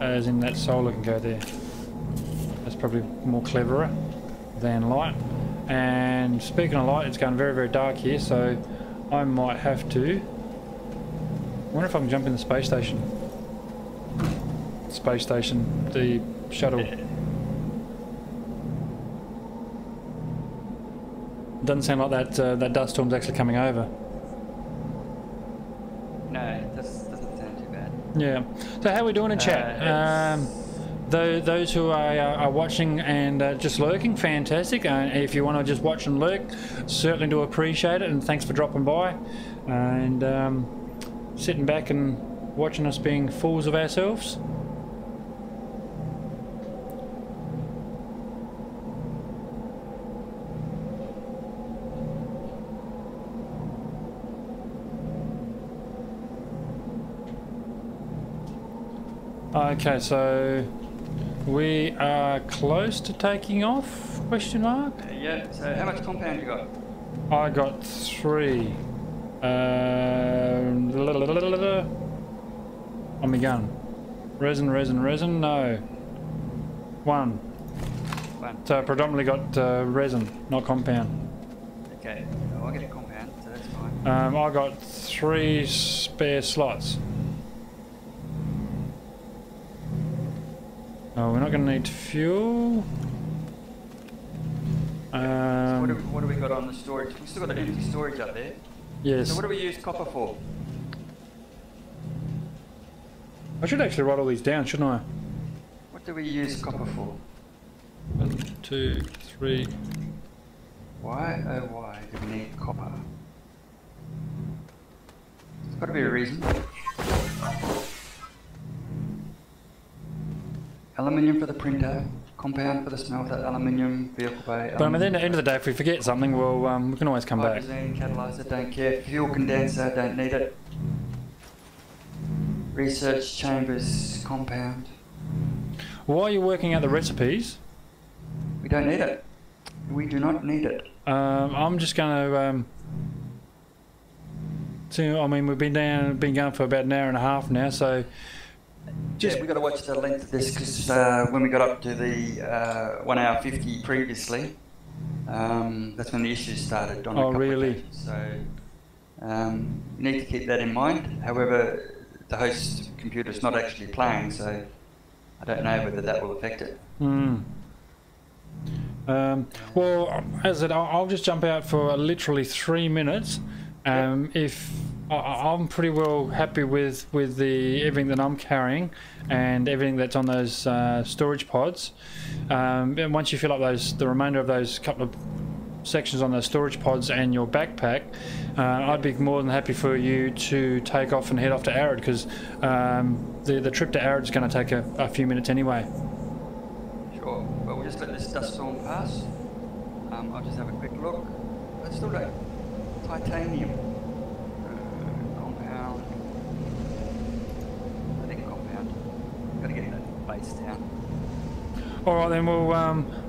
as in that solar can go there. That's probably more cleverer than light. And speaking of light, it's going very, very dark here, so I might have to, I wonder if I can jump in the space station. The shuttle. Doesn't sound like that dust storm's actually coming over. No, it doesn't sound too bad. Yeah. So how are we doing in chat? Those who are watching and just lurking, fantastic. If you want to just watch and lurk, certainly do appreciate it, and thanks for dropping by and sitting back and watching us being fools of ourselves. Okay, so we are close to taking off, question mark? Yeah, so how much compound you got? I got 3. On my gun. Resin, no. 1. So I predominantly got resin, not compound. Okay, I'll get a compound, so that's fine. I got 3 spare slots. Oh, we're not going to need fuel. So what do we got on the storage? We've still got an empty storage up there. Yes. So what do we use copper for? I should actually write all these down, shouldn't I? What do we use copper for? 1, 2, 3, Why, oh why, do we need copper? There's got to be a reason. Aluminium for the printer, compound for the smelter, aluminium, vehicle bay. But I mean, at the end of the day, if we forget something, well, we can always come back. Hydrazine, catalyzer, don't care. Fuel condenser, don't need it. Research chambers, compound. While you're working out the recipes, we don't need it. We do not need it. I'm just going to. I mean, we've been going for about an hour and a half now, so. Yeah, we've got to watch the length of this because when we got up to the 1 hour 50 previously, that's when the issues started. On a couple really? Of occasions. So you need to keep that in mind. However, the host computer is not actually playing, so I don't know whether that will affect it. Well, as I said, I'll just jump out for literally 3 minutes. If I'm pretty well happy with everything that I'm carrying and everything that's on those storage pods. And once you fill up the remainder of those couple of sections on those storage pods and your backpack, I'd be more than happy for you to take off and head off to Arid, because the trip to Arid is going to take a few minutes anyway. Sure. Well, we'll just let this dust storm pass. I'll just have a quick look. Let's still do titanium. Compound. I think compound. Got to get that base down. All right, then we'll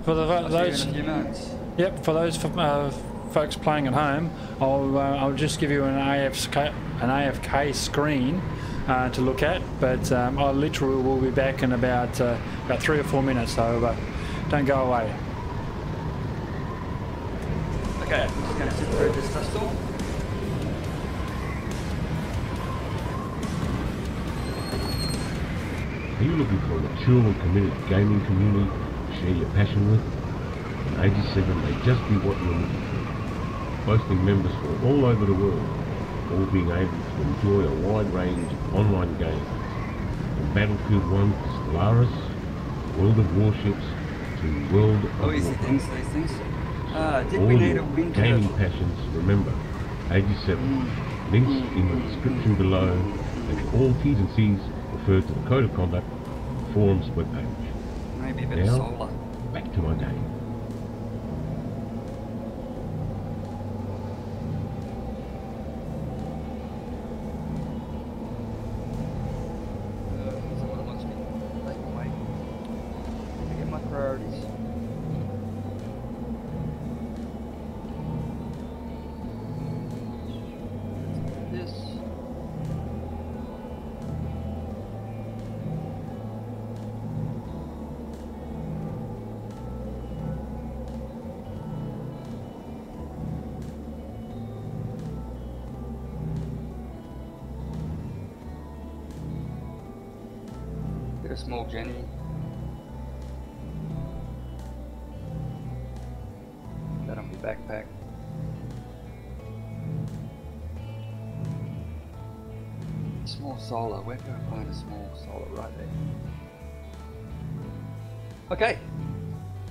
for those. In a few minutes. Yep, for those folks playing at home, I'll just give you an AFK screen to look at, but I literally will be back in about 3 or 4 minutes, so don't go away. Okay, I'm just going to sit through this dust storm. Are you looking for a mature and committed gaming community to share your passion with? 87 may just be what you're looking for, boasting members from all over the world, all being able to enjoy a wide range of online games, from Battlefield 1 to Stellaris, World of Warships to World of Warcraft. These things. Did all we need your a wind gaming turbine? passions, remember, 87, links in the description below, and all T's and C's refer to the Code of Conduct forums webpage. Maybe a bit of Now, solar. back to my game. A small Jenny. That on my backpack. Small solar. Where can I find a small solar? Right there. Okay.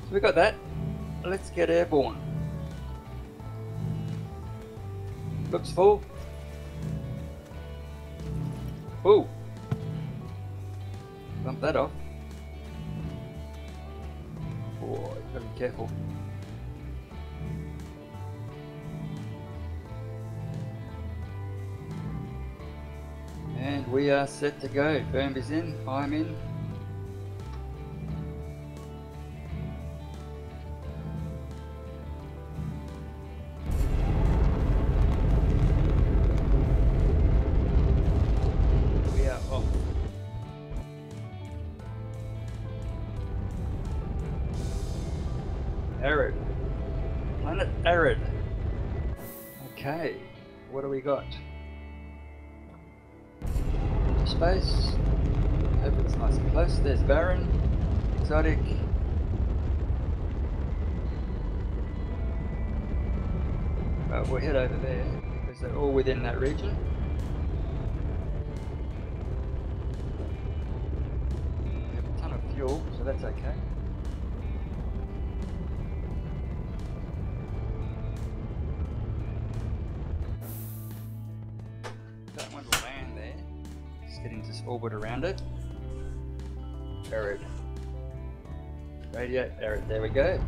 So we got that. Let's get airborne. Looks full. Ooh. Bump that off. Oh, you've got to be careful. And we are set to go. Firmbie's in, I'm in. We are off. Arid. Planet Arid. Okay, what do we got? Space. Hope it's nice and close. There's barren. Exotic. We'll head over there because they're all within that region. We have a ton of fuel, so that's okay. get into this orbit around it. Arid. Radiate, arid, there we go.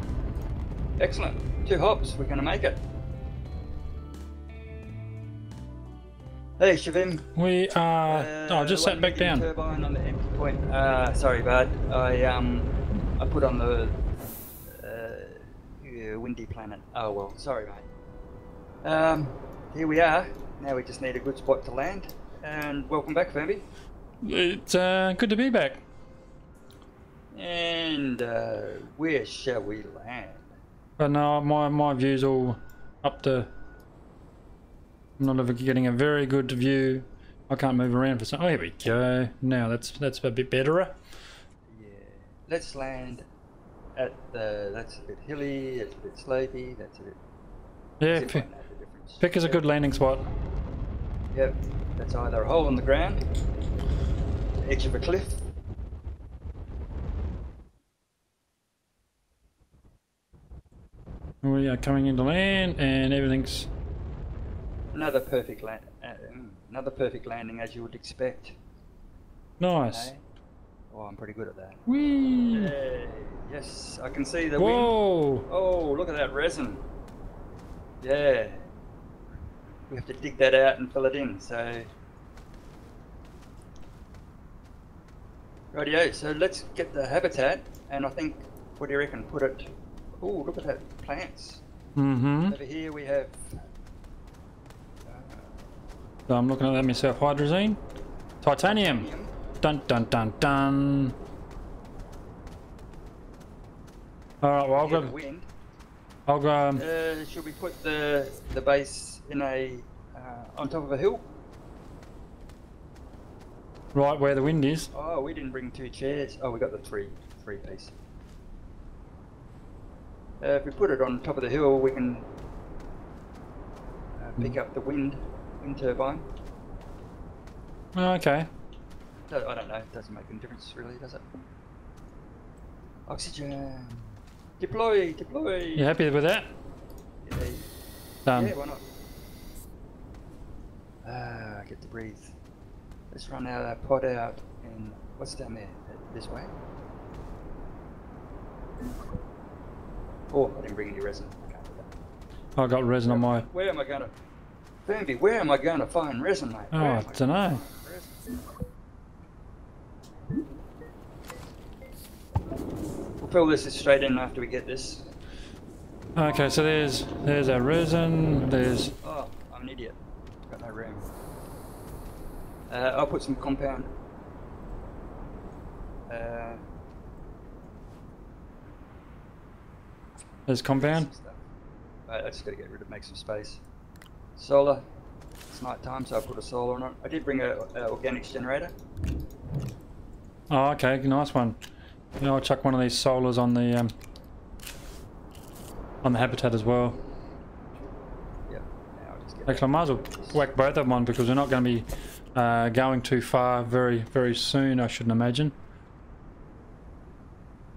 Excellent. 2 hops, we're going to make it. Hey Shavim. We are. Oh, just sat back down. Turbine on the empty point. Sorry, bud. I put on the windy planet. Oh well, sorry, mate. Here we are. Now we just need a good spot to land. And welcome back, Firmbie. It's good to be back. And where shall we land? But no, my view's all up to. I'm not ever getting a very good view. I can't move around for some. Oh, here we go. Now that's a bit better. Yeah. Let's land at the. That's a bit hilly. It's a bit slopey. That's a bit. Yeah. Pick is a good landing spot. Yep. That's either a hole in the ground, the edge of a cliff. We are coming into land, and everything's. Another perfect landing, as you would expect. Nice. Okay. Oh, I'm pretty good at that. Whee! Yay. Yes, I can see the Whoa! wind. Oh, look at that resin. Yeah. We have to dig that out and fill it in, so... Rightio, so let's get the habitat, and I think, what do you reckon, put it... Oh, look at that, plants. Mm-hmm. Over here we have... So I'm looking at that myself. Hydrazine. Titanium. Dun dun dun dun. Alright, well I'll go... should we put the base in a... on top of a hill? Right where the wind is. Oh, we didn't bring 2 chairs. Oh, we got the three piece. If we put it on top of the hill, we can pick up the wind turbine. Oh, okay. So, I don't know. It doesn't make any difference, really, does it? Oxygen. Deploy. You happy with that? Yeah. Done. Yeah, why not? I get to breathe. Let's run our pod out and what's down there? This way? Oh, I didn't bring any resin. I got resin on my... Where am I going to... Firmbie, where am I going to find resin, mate? Oh, I don't know. We'll fill this straight in after we get this. Okay, so there's our resin, there's... Oh, I'm an idiot. Got no room. I'll put some compound. There's compound? I just got to make some space. Solar. It's night time, so I put a solar on it. I did bring a organics generator. Oh, okay, nice one. You know, I'll chuck one of these solars on the habitat as well. Yep. Now I'll just get Actually, I might as well whack both of them on because we're not going to be going too far very, very soon, I shouldn't imagine.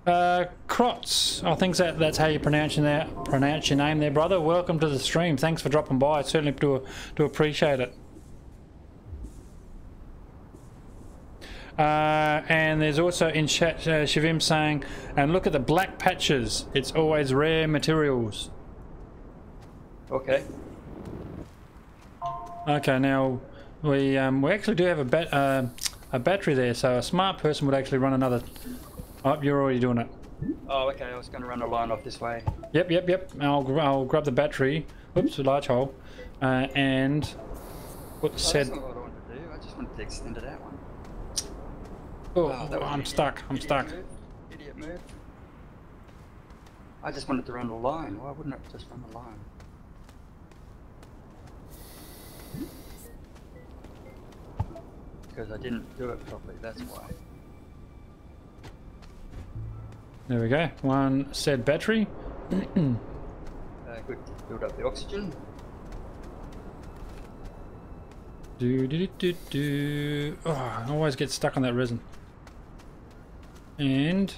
Krotz, I think that's how you pronounce your name there, brother. Welcome to the stream. Thanks for dropping by. I certainly do appreciate it. And there's also in chat Shavim saying, and look at the black patches. It's always rare materials. Okay. Okay, now we actually do have a battery there, so a smart person would actually run another. Oh, you're already doing it. Oh, okay. I was going to run a line off this way. Yep. I'll grab the battery. Oops, a large hole, and put said. That's not what I wanted to do. I just wanted to extend it out one. Oh, I'm stuck. Idiot move. I just wanted to run a line. Why wouldn't it just run a line? Because I didn't do it properly. That's why. There we go. One said battery. Good. Build up the oxygen. Oh, I always get stuck on that resin. And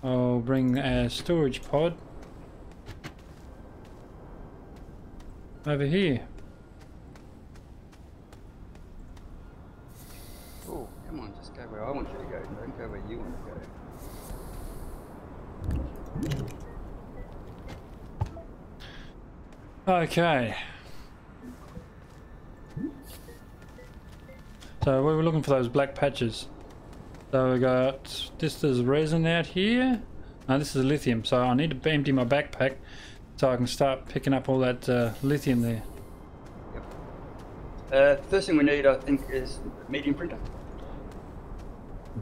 I'll bring a storage pod over here. Oh, Just go where I want you to go. Don't go where you want to go. Okay. So we were looking for those black patches. So we got this is resin out here. No, this is lithium. So I need to empty my backpack so I can start picking up all that lithium there. Yep. First thing we need, I think, is medium printer.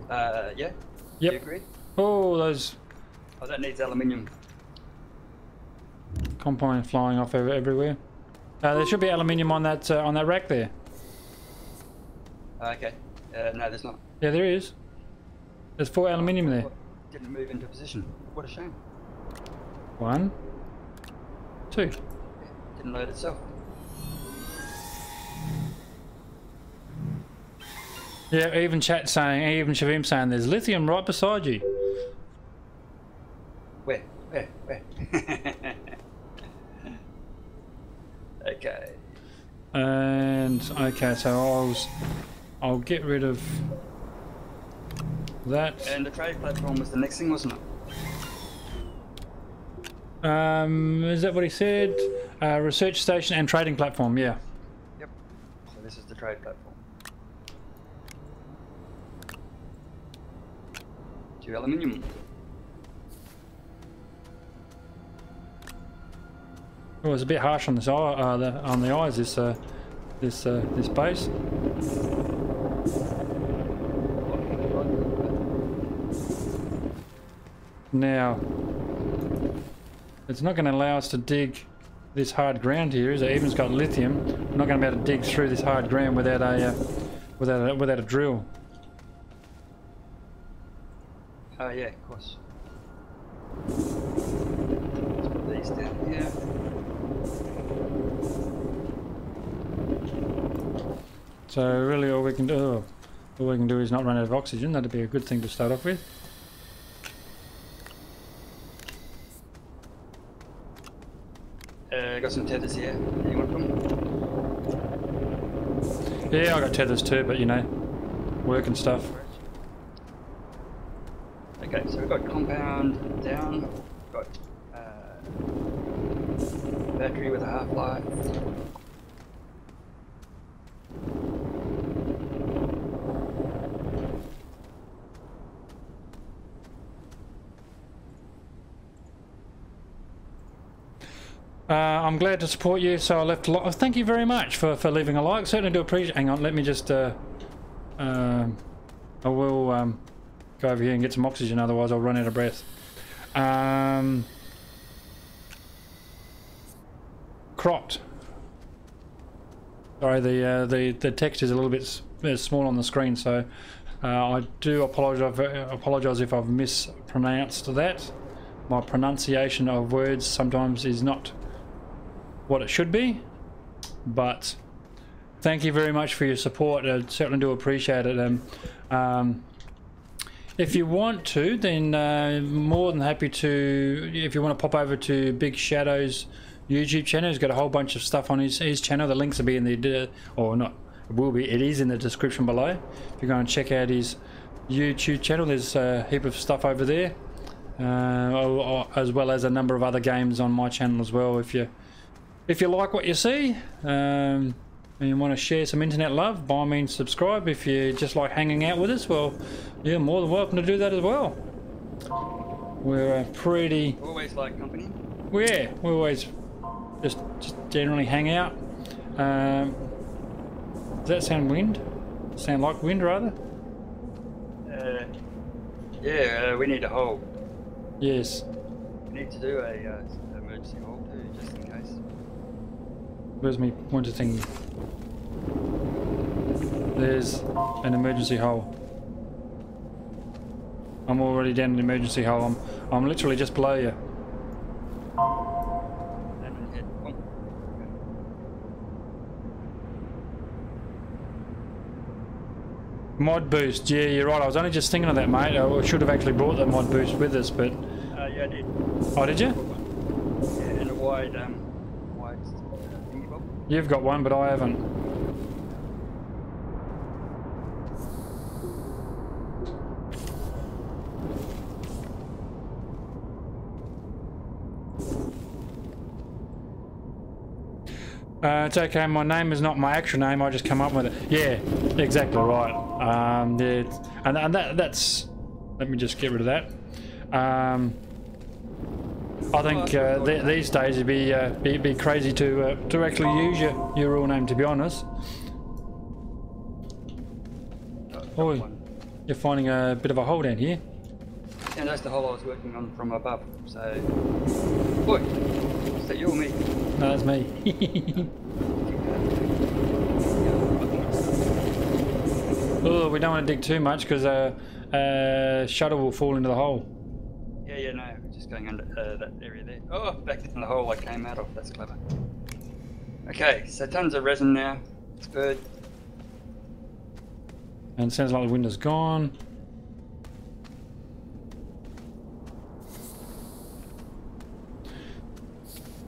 Yeah. Yep. Do you agree? Oh, those. Oh, that needs aluminium. Compound flying off everywhere. There should be aluminium on that rack there. Okay. No, there's not. Yeah, there is. There's 4 aluminium there. Didn't move into position. What a shame. 1, 2. Didn't load itself. Yeah, even chat saying, even Shavim saying, there's lithium right beside you. Where? Okay. And okay, so I'll get rid of that. And the trade platform was the next thing, wasn't it? Is that what he said? Research station and trading platform, yeah. Yep. So this is the trade platform. 2 aluminium. Oh, it's a bit harsh on this eye, on the eyes. This base. Now, it's not going to allow us to dig this hard ground here, is it? Even it's got lithium. We're not going to be able to dig through this hard ground without a drill. Oh yeah, of course. Let's put these down here. So really, all we can do is not run out of oxygen. That'd be a good thing to start off with. Got some tethers here. Do you want them? Yeah, I got tethers too, but you know, work and stuff. Okay, so we've got compound down. We've got battery with a half-life. I'm glad to support you, so I left a like. Thank you very much for leaving a like. Certainly do appreciate. Hang on, let me just. I will go over here and get some oxygen. Otherwise, I'll run out of breath. Cropped. Sorry, the text is a little bit small on the screen, so I do apologise if I've mispronounced that. My pronunciation of words sometimes is not what it should be, but thank you very much for your support. I certainly do appreciate it. If you want to, then more than happy to. If you want to pop over to BigShadows YouTube channel, he's got a whole bunch of stuff on his channel. The links will be in the or not. It will be. It is in the description below. If you go and check out his YouTube channel, there's a heap of stuff over there. As well as a number of other games on my channel as well. If you like what you see and you want to share some internet love, by all means subscribe. If you just like hanging out with us, well, you're more than welcome to do that as well. We're pretty. Always like company. Yeah, we always just generally hang out. Does that sound wind? Sound like wind rather? Yeah, we need a hole. Yes. We need to do a emergency hole too, just in case. Where's me pointer thing? There's an emergency hole. I'm already down an emergency hole. I'm literally just below you. Mod boost, yeah, you're right. I was only just thinking of that, mate. I should have actually brought the mod boost with us, but. Yeah, I did. Oh, did you? Yeah, and a wide thingy bob. You've got one, but I haven't. It's okay, my name is not my actual name, I just come up with it. Yeah, exactly right. Yeah, and that's... Let me just get rid of that. I think these days it'd be crazy to actually use your real name, to be honest. Oh, you're finding a bit of a hole down here. Yeah, that's the hole I was working on from above, so... Boy, is that you or me? No, that's me. Oh, we don't want to dig too much because shuttle will fall into the hole. Yeah, no, we're just going under that area there. Oh, back in the hole I came out of, that's clever. Okay, so tons of resin now, it's good. And it sounds like the window's gone.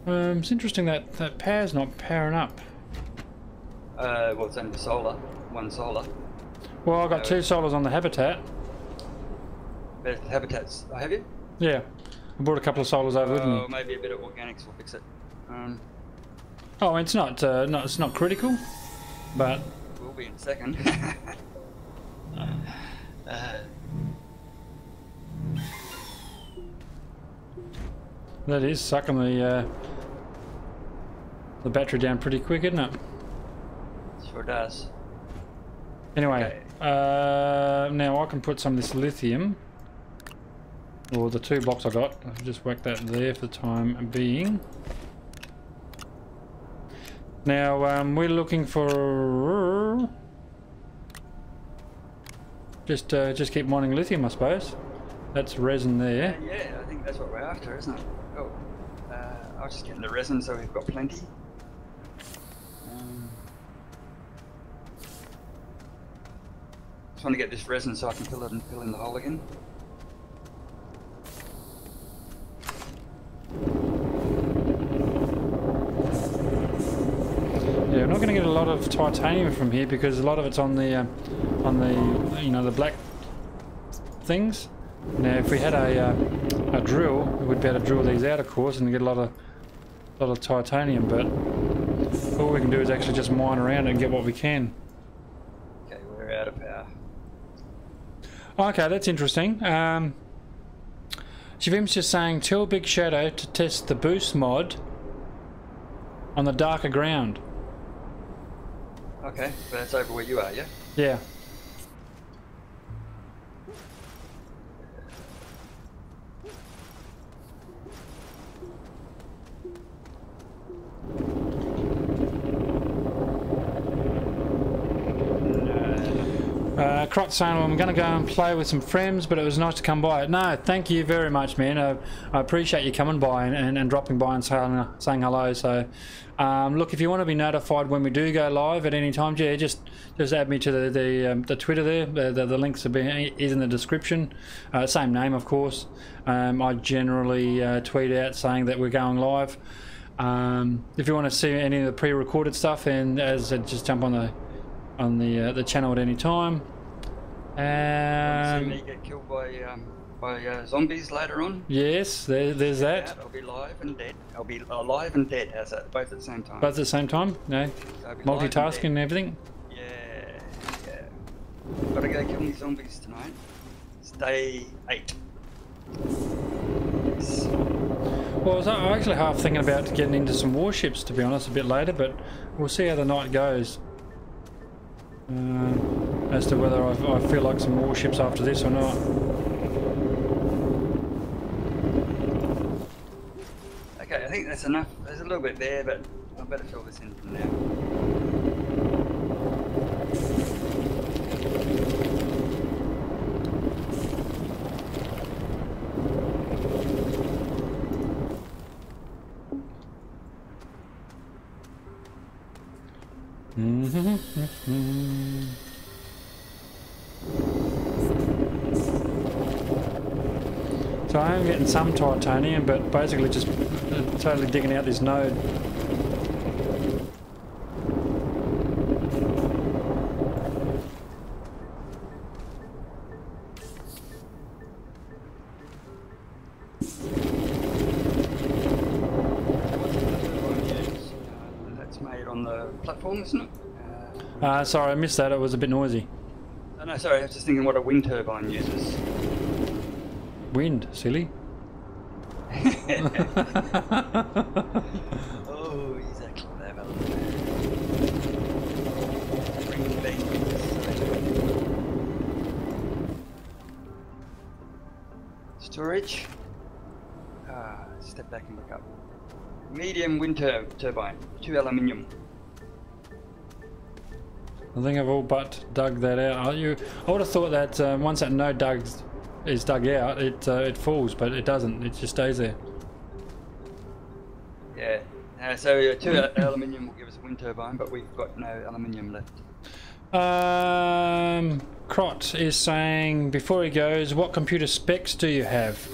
It's interesting that power's not powering up. Well, it's only solar, one solar. Well, I've got two solars on the habitat. But the habitats, oh, have you? Yeah, I brought a couple of solars over with me. Oh, maybe a bit of organics will fix it. Oh, it's not critical, but we'll be in a second. that is sucking the battery down pretty quick, isn't it? Sure does. Anyway, okay. Now I can put some of this lithium, or the 2 blocks I got. I'll just whack that there for the time being. Now we're looking for just keep mining lithium, I suppose. That's resin there. Yeah, I think that's what we're after, isn't it? Oh, I was just getting the resin, so we've got plenty. Just want to get this resin so I can fill it and fill in the hole again. Yeah, we're not going to get a lot of titanium from here because a lot of it's on the you know, the black things. Now, if we had a drill, we'd be able to drill these out, of course, and get a lot of titanium. But all we can do is actually just mine around and get what we can. Okay, we're out of power. Okay, that's interesting. Shavim's just saying, tell Big Shadow to test the boost mod on the darker ground. Okay, but that's over where you are, yeah? Yeah. Crot's saying, well, I'm going to go and play with some friends, but it was nice to come by. No, thank you very much, man. I appreciate you coming by and dropping by and saying hello. So, look, if you want to be notified when we do go live at any time, yeah, just add me to the Twitter there. The links is in the description. Same name, of course. I generally tweet out saying that we're going live. If you want to see any of the pre-recorded stuff, and as I just jump on the channel at any time. See me get killed by zombies later on? Yes, there's that. I'll be live and dead. I'll be alive and dead. How's that? Both at the same time. Both at the same time? No. Multitasking and everything? Yeah. Gotta go kill me zombies tonight. It's day 8. Yes. Well, I was actually half thinking about getting into some warships, to be honest, a bit later, but we'll see how the night goes. As to whether I feel like some warships after this or not. Okay, I think that's enough. There's a little bit there, but I better fill this in for now. So I am getting some titanium, but basically just totally digging out this node. platform, isn't it? Sorry, I missed that. It was a bit noisy. Oh, no, sorry, I was just thinking what a wind turbine uses. Wind, silly. Oh, he's actually clever. Bring back. Storage. Step back and look up. Medium wind turbine, 2 aluminium. I think I've all but dug that out. I would have thought that once that node is dug out, it falls, but it doesn't. It just stays there. Yeah. So 2 aluminium will give us a wind turbine, but we've got no aluminium left. Crot is saying before he goes, what computer specs do you have?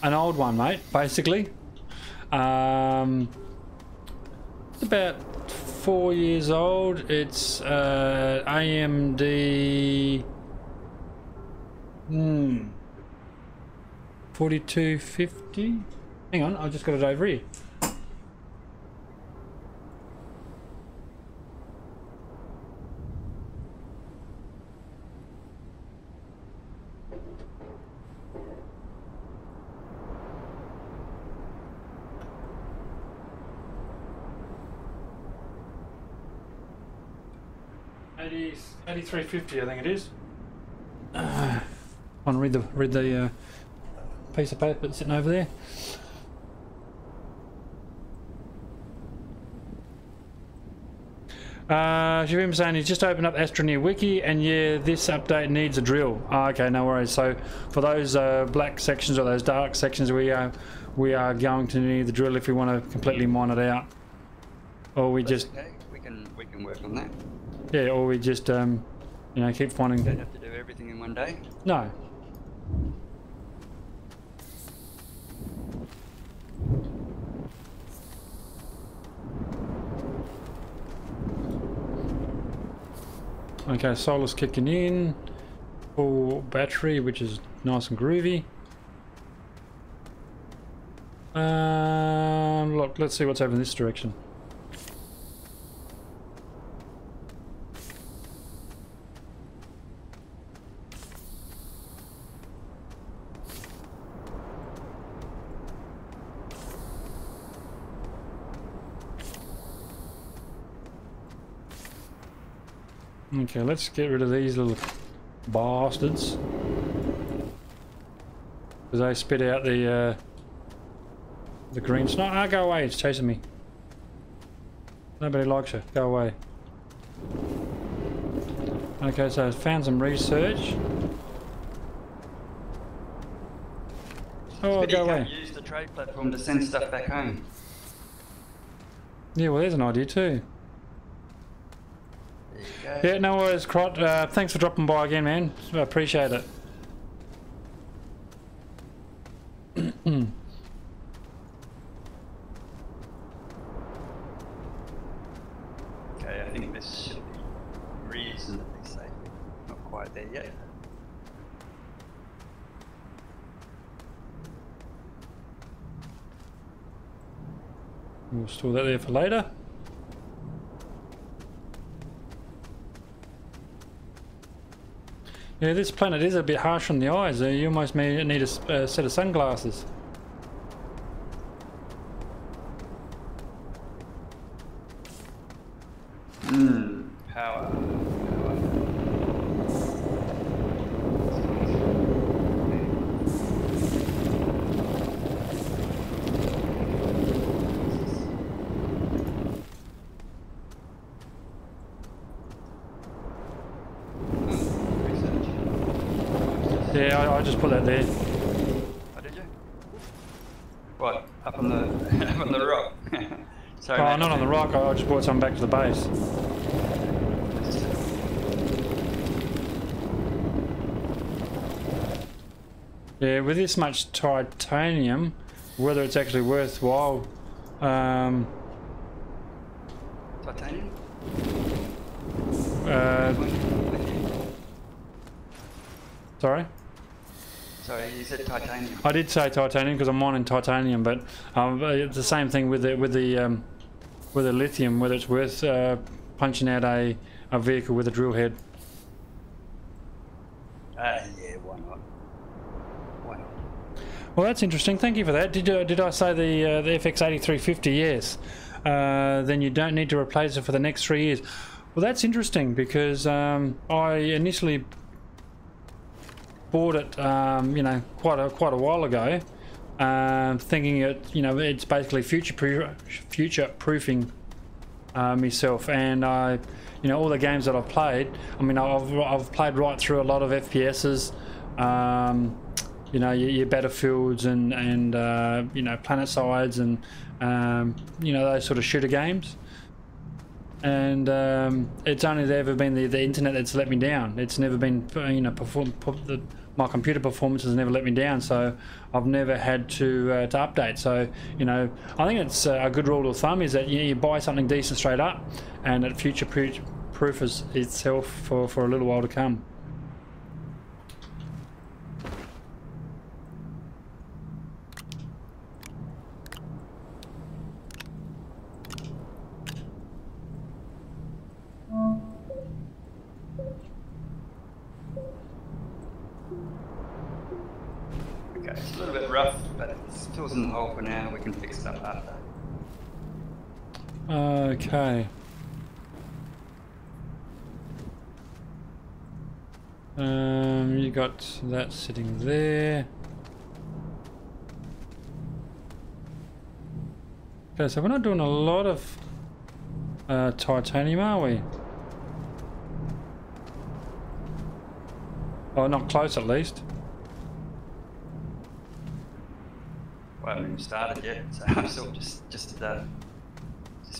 An old one, mate, basically. It's about 4 years old. It's AMD 4250. Hang on, I've just got it over here. $83.50, I think it is. Want to read the piece of paper that's sitting over there? Shavim saying he's just opened up Astroneer wiki, and yeah, this update needs a drill. Oh, okay, no worries. So for those black sections or those dark sections, we are going to need the drill if we want to completely mine it out, or we That's just okay. We can work on that. Yeah, or we just you know, keep finding. Don't have to do everything in one day. No. Okay, solar's kicking in. Full battery, which is nice and groovy. Look, let's see what's over in this direction. Okay, let's get rid of these little bastards, because they spit out the green snow. Ah, go away! It's chasing me. Nobody likes you. Go away. Okay, so I found some research. Oh, go away! Use the trade platform to send stuff back home. Yeah, well, there's an idea too. Yeah, no worries, Crot. Thanks for dropping by again, man. I appreciate it. Okay, I think this should be reasonably safe. Not quite there yet. We'll store that there for later. Yeah, this planet is a bit harsh on the eyes. You almost may need a set of sunglasses. Power. Yeah, I just put that there. Oh, did you? What? Up on the up on the rock? Sorry, Oh, not on the rock. I just brought some back to the base. Yeah, with this much titanium, whether it's actually worthwhile. Titanium? Sorry? Sorry, you said titanium. I did say titanium because I'm mining titanium, but it's the same thing with the lithium, whether it's worth punching out a vehicle with a drill head. Yeah, why not? Why not? Well, that's interesting. Thank you for that. Did I say the FX8350? Yes. Then you don't need to replace it for the next 3 years. Well, that's interesting because I initially bought it, you know, quite a while ago, thinking it's basically future proofing myself, and all the games that I've played. I mean, I've played right through a lot of FPSs. Your Battlefields and Planetsides and those sort of shooter games. And it's only ever been the internet that's let me down. It's never been, my computer performance has never let me down. So I've never had to update. So I think it's a good rule of thumb is that you buy something decent straight up, and it future-proofs itself for a little while to come. It's a little bit rough, but it's still in the hole for now. We can fix it up after. Okay. You got that sitting there. Okay, so we're not doing a lot of titanium, are we? Oh, not close at least. I haven't even started yet, so I'm still just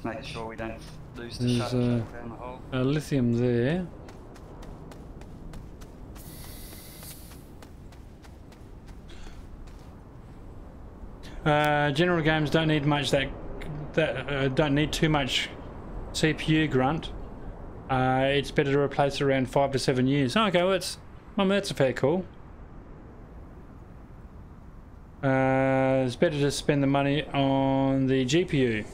making sure we don't lose the shuttle down the hole. Lithium there. General games don't need much don't need too much CPU grunt. It's better to replace it around 5 to 7 years. Okay, well that's a fair call. It's better to spend the money on the GPU.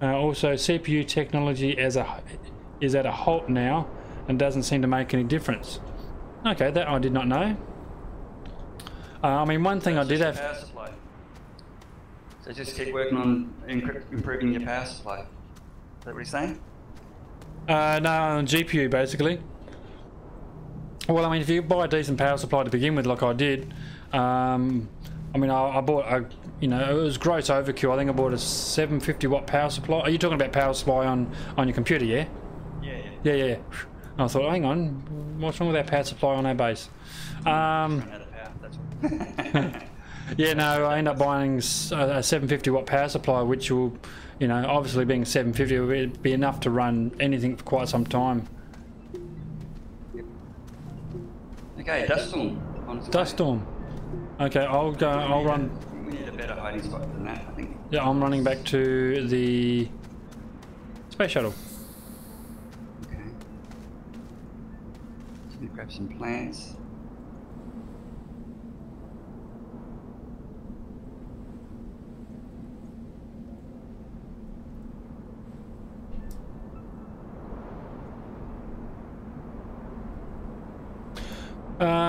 Also, CPU technology is at a halt now and doesn't seem to make any difference. Okay, that I did not know. I mean, one thing I did have. Power supply. So just keep working on improving your power supply. Is that what you're saying? No, on GPU basically. Well, I mean, if you buy a decent power supply to begin with, like I did, I mean, I bought it was gross overkill. I think I bought a 750 watt power supply. Are you talking about power supply on your computer? Yeah. Yeah. I thought, hang on, what's wrong with our power supply on our base? Run out of power, that's what. Yeah, no, I end up buying a 750 watt power supply, which will, obviously being 750, will be enough to run anything for quite some time. Okay, dust storm. Dust storm. Okay, I'll run. We need a better hiding spot than that, I think. Yeah, I'm running back to the space shuttle. Okay. Let me grab some plants.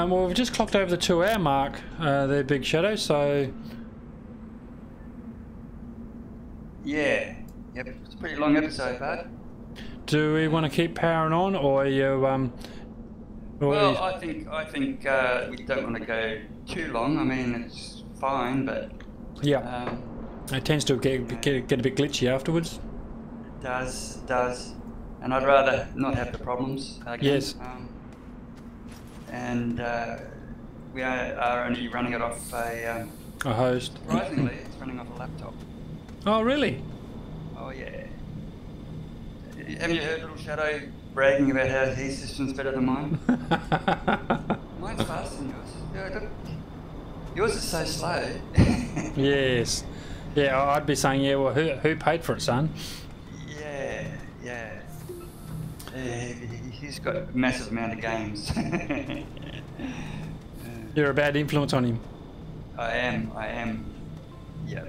Well, we've just clocked over the 2-hour mark there, BigShadows, so... Yeah. Yep, it's a pretty long episode, bud. Do we want to keep powering on, or are you... Well, I think we don't want to go too long. I mean, it's fine, but... Yeah. It tends to get a bit glitchy afterwards. It does. And I'd rather not have the problems again. Yes. And we are only running it off a host. Surprisingly, it's running off a laptop. Oh, really? Oh, yeah. Have you heard Little Shadow bragging about how his system's better than mine? Mine's faster than yours. Yeah, look. Yours is so slow. Yes. Yeah, I'd be saying, yeah, well, who paid for it, son? Yeah. He's got a massive amount of games. You're a bad influence on him. I am. Yeah.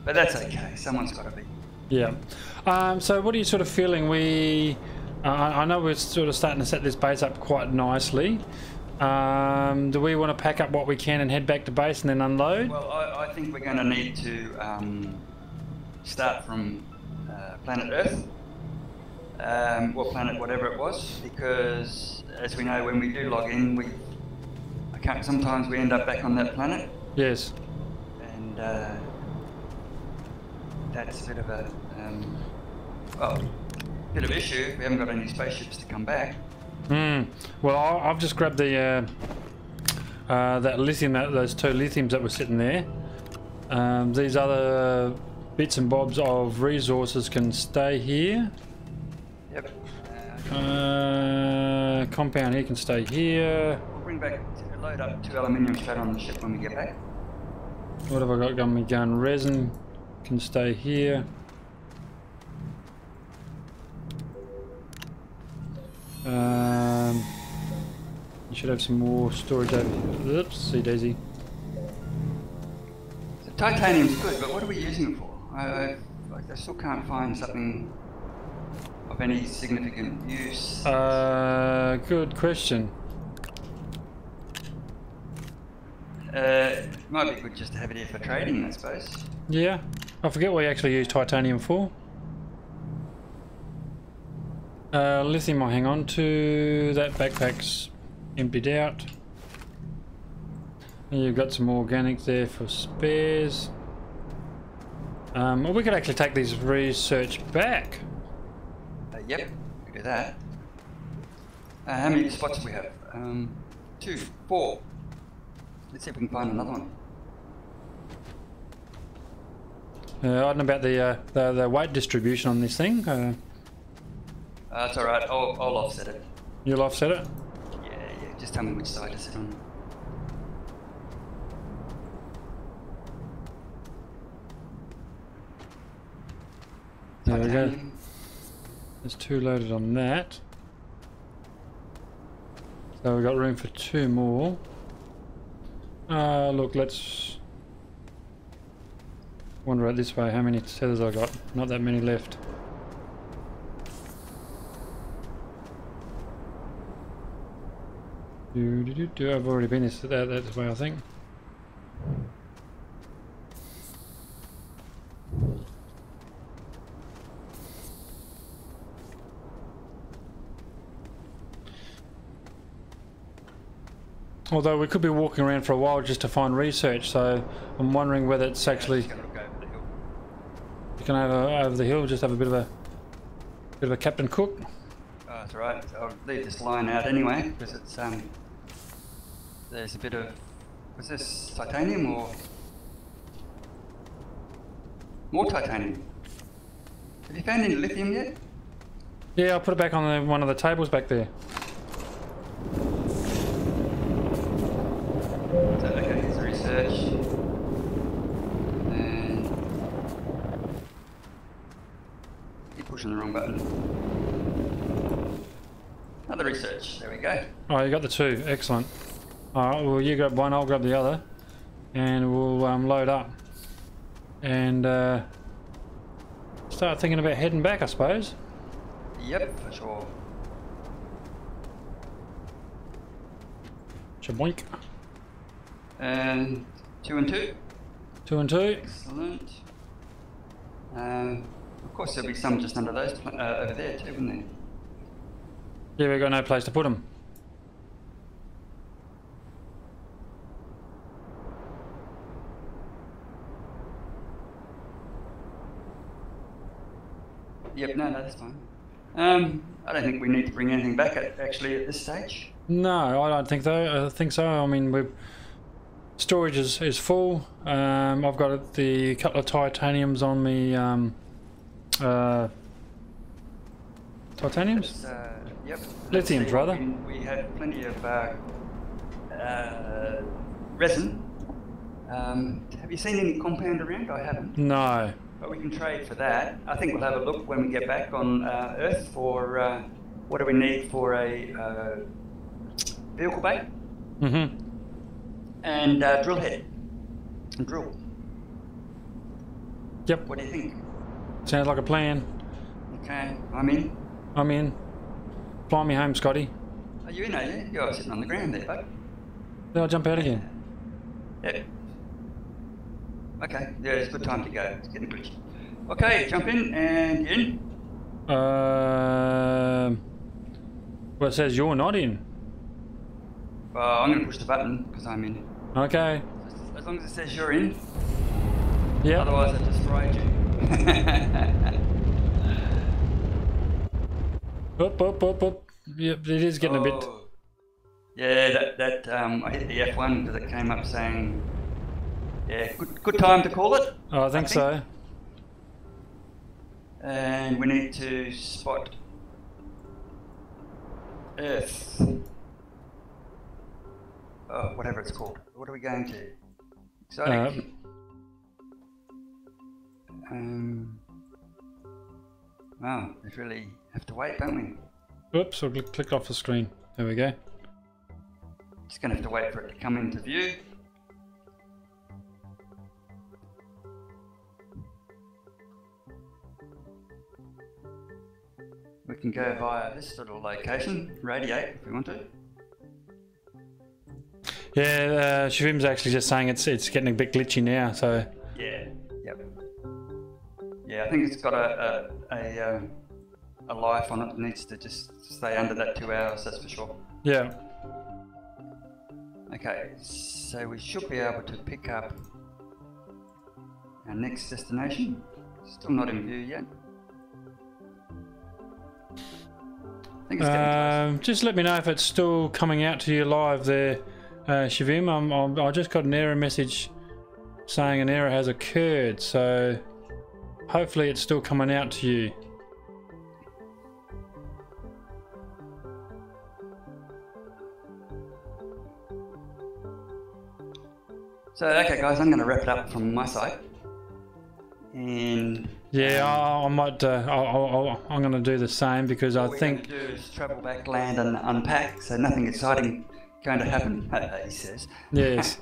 But that's okay. Someone's got to be. Yeah. So what are you sort of feeling? I know we're sort of starting to set this base up quite nicely. Do we want to pack up what we can and head back to base and then unload? Well, I think we're going to need to start from planet Earth, or planet whatever it was, because as we know, when we do log in, sometimes we end up back on that planet. Yes. And that's a bit of a bit of issue. We haven't got any spaceships to come back. Well, I've just grabbed the that lithium, those 2 lithiums that were sitting there. These other bits and bobs of resources can stay here. Yep. Compound here can stay here. We'll bring back, load up 2 aluminium straight on the ship when we get back. What have I got on me gun? Resin can stay here. You should have some more storage over here. Oops, see Daisy. The titanium's good, but what are we using it for? I still can't find something of any significant use. Good question. It might be good just to have it here for trading, I suppose. Yeah, I forget what we actually use titanium for. Lithium I'll hang on to. That backpack's emptied out. And you've got some organic there for spares. Well, we could actually take these research back. Yep, we could do that. How many spots do we have? 2, 4. Let's see if we can find another one. I don't know about the weight distribution on this thing. That's alright, I'll offset it. You'll offset it? Yeah, just tell me which side to sit on. There we go. There's 2 loaded on that. So we've got room for 2 more. Look, let's wander out this way. How many tethers I got? Not that many left. I've already been this way, I think. Although we could be walking around for a while just to find research, so I'm wondering whether it's actually. Just gonna look over the hill. You can have over the hill, just have a bit of a Captain Cook. Oh, that's alright. I'll leave this line out anyway because it's there's a bit of, was this titanium or more titanium? Have you found any lithium yet? Yeah, I'll put it back on one of the tables back there. So, okay, here's the research. And keep pushing the wrong button. Another research. There we go. Oh, you got the 2. Excellent. Alright, well you grab one, I'll grab the other. And we'll load up. And start thinking about heading back, I suppose. Yep, for sure. Chaboink. And 2 and 2. 2 and 2. Excellent. Of course, there'll be some just under those over there too, wouldn't there? Yeah, we've got no place to put them. Yep, no, that's fine. I don't think we need to bring anything back actually at this stage. No, I don't think so. I mean, storage is full. I've got the couple of titaniums on me. Titaniums? Yep. Lithiums, rather. We have plenty of resin. Have you seen any compound around? I haven't. No. But we can trade for that. I think we'll have a look when we get back on Earth for what do we need for a vehicle bay. Mm-hmm. And drill head. And drill. Yep. What do you think? Sounds like a plan. Okay, I'm in. I'm in. Fly me home, Scotty. Are you in, are you? You're sitting on the ground there, bud. Then I'll jump out again. Yep. Okay, yeah, it's a good time to go. It's getting glitchy. Okay, jump in and in. Well, it says you're not in. Well, I'm going to push the button because I'm in. Okay. As long as it says you're in. Yeah. Otherwise, I destroyed you. Up. Yep, it is getting a bit. Yeah, I hit the F1 because it came up saying, yeah, good time to call it. Oh, I think so. And we need to spot Earth. Oh, whatever it's called. What are we going to? Exotic. Wow, we really have to wait, don't we? Oops, I'll click off the screen. There we go. Just going to have to wait for it to come into view. We can go via this little location, radiate if we want to. Yeah, Shivim's actually just saying it's getting a bit glitchy now, so... Yeah, yep. Yeah, I think it's got a life on it. It needs to just stay under that 2 hours, that's for sure. Yeah. Okay, so we should be able to pick up our next destination. Still not in view yet. I think it's getting close. Just let me know if it's still coming out to you live there, Shivim. I just got an error message saying an error has occurred, so hopefully it's still coming out to you. So, okay guys, I'm going to wrap it up from my side. And yeah, I might. I'm going to do the same because I think. What we're going to do is travel back, land, and unpack. So nothing exciting going to happen. He says. Yes.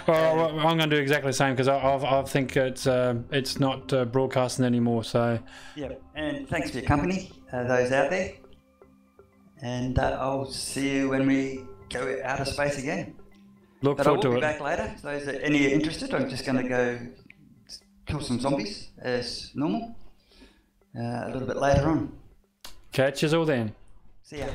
Well, I'm going to do exactly the same because I think it's not broadcasting anymore. So. Yeah, and thanks for your company, those out there. And I'll see you when we go outer space again. Look forward to it. I'll be back later. So those that any are interested, I'm just going to go kill some zombies as normal a little bit later on. Catch us all then. See ya.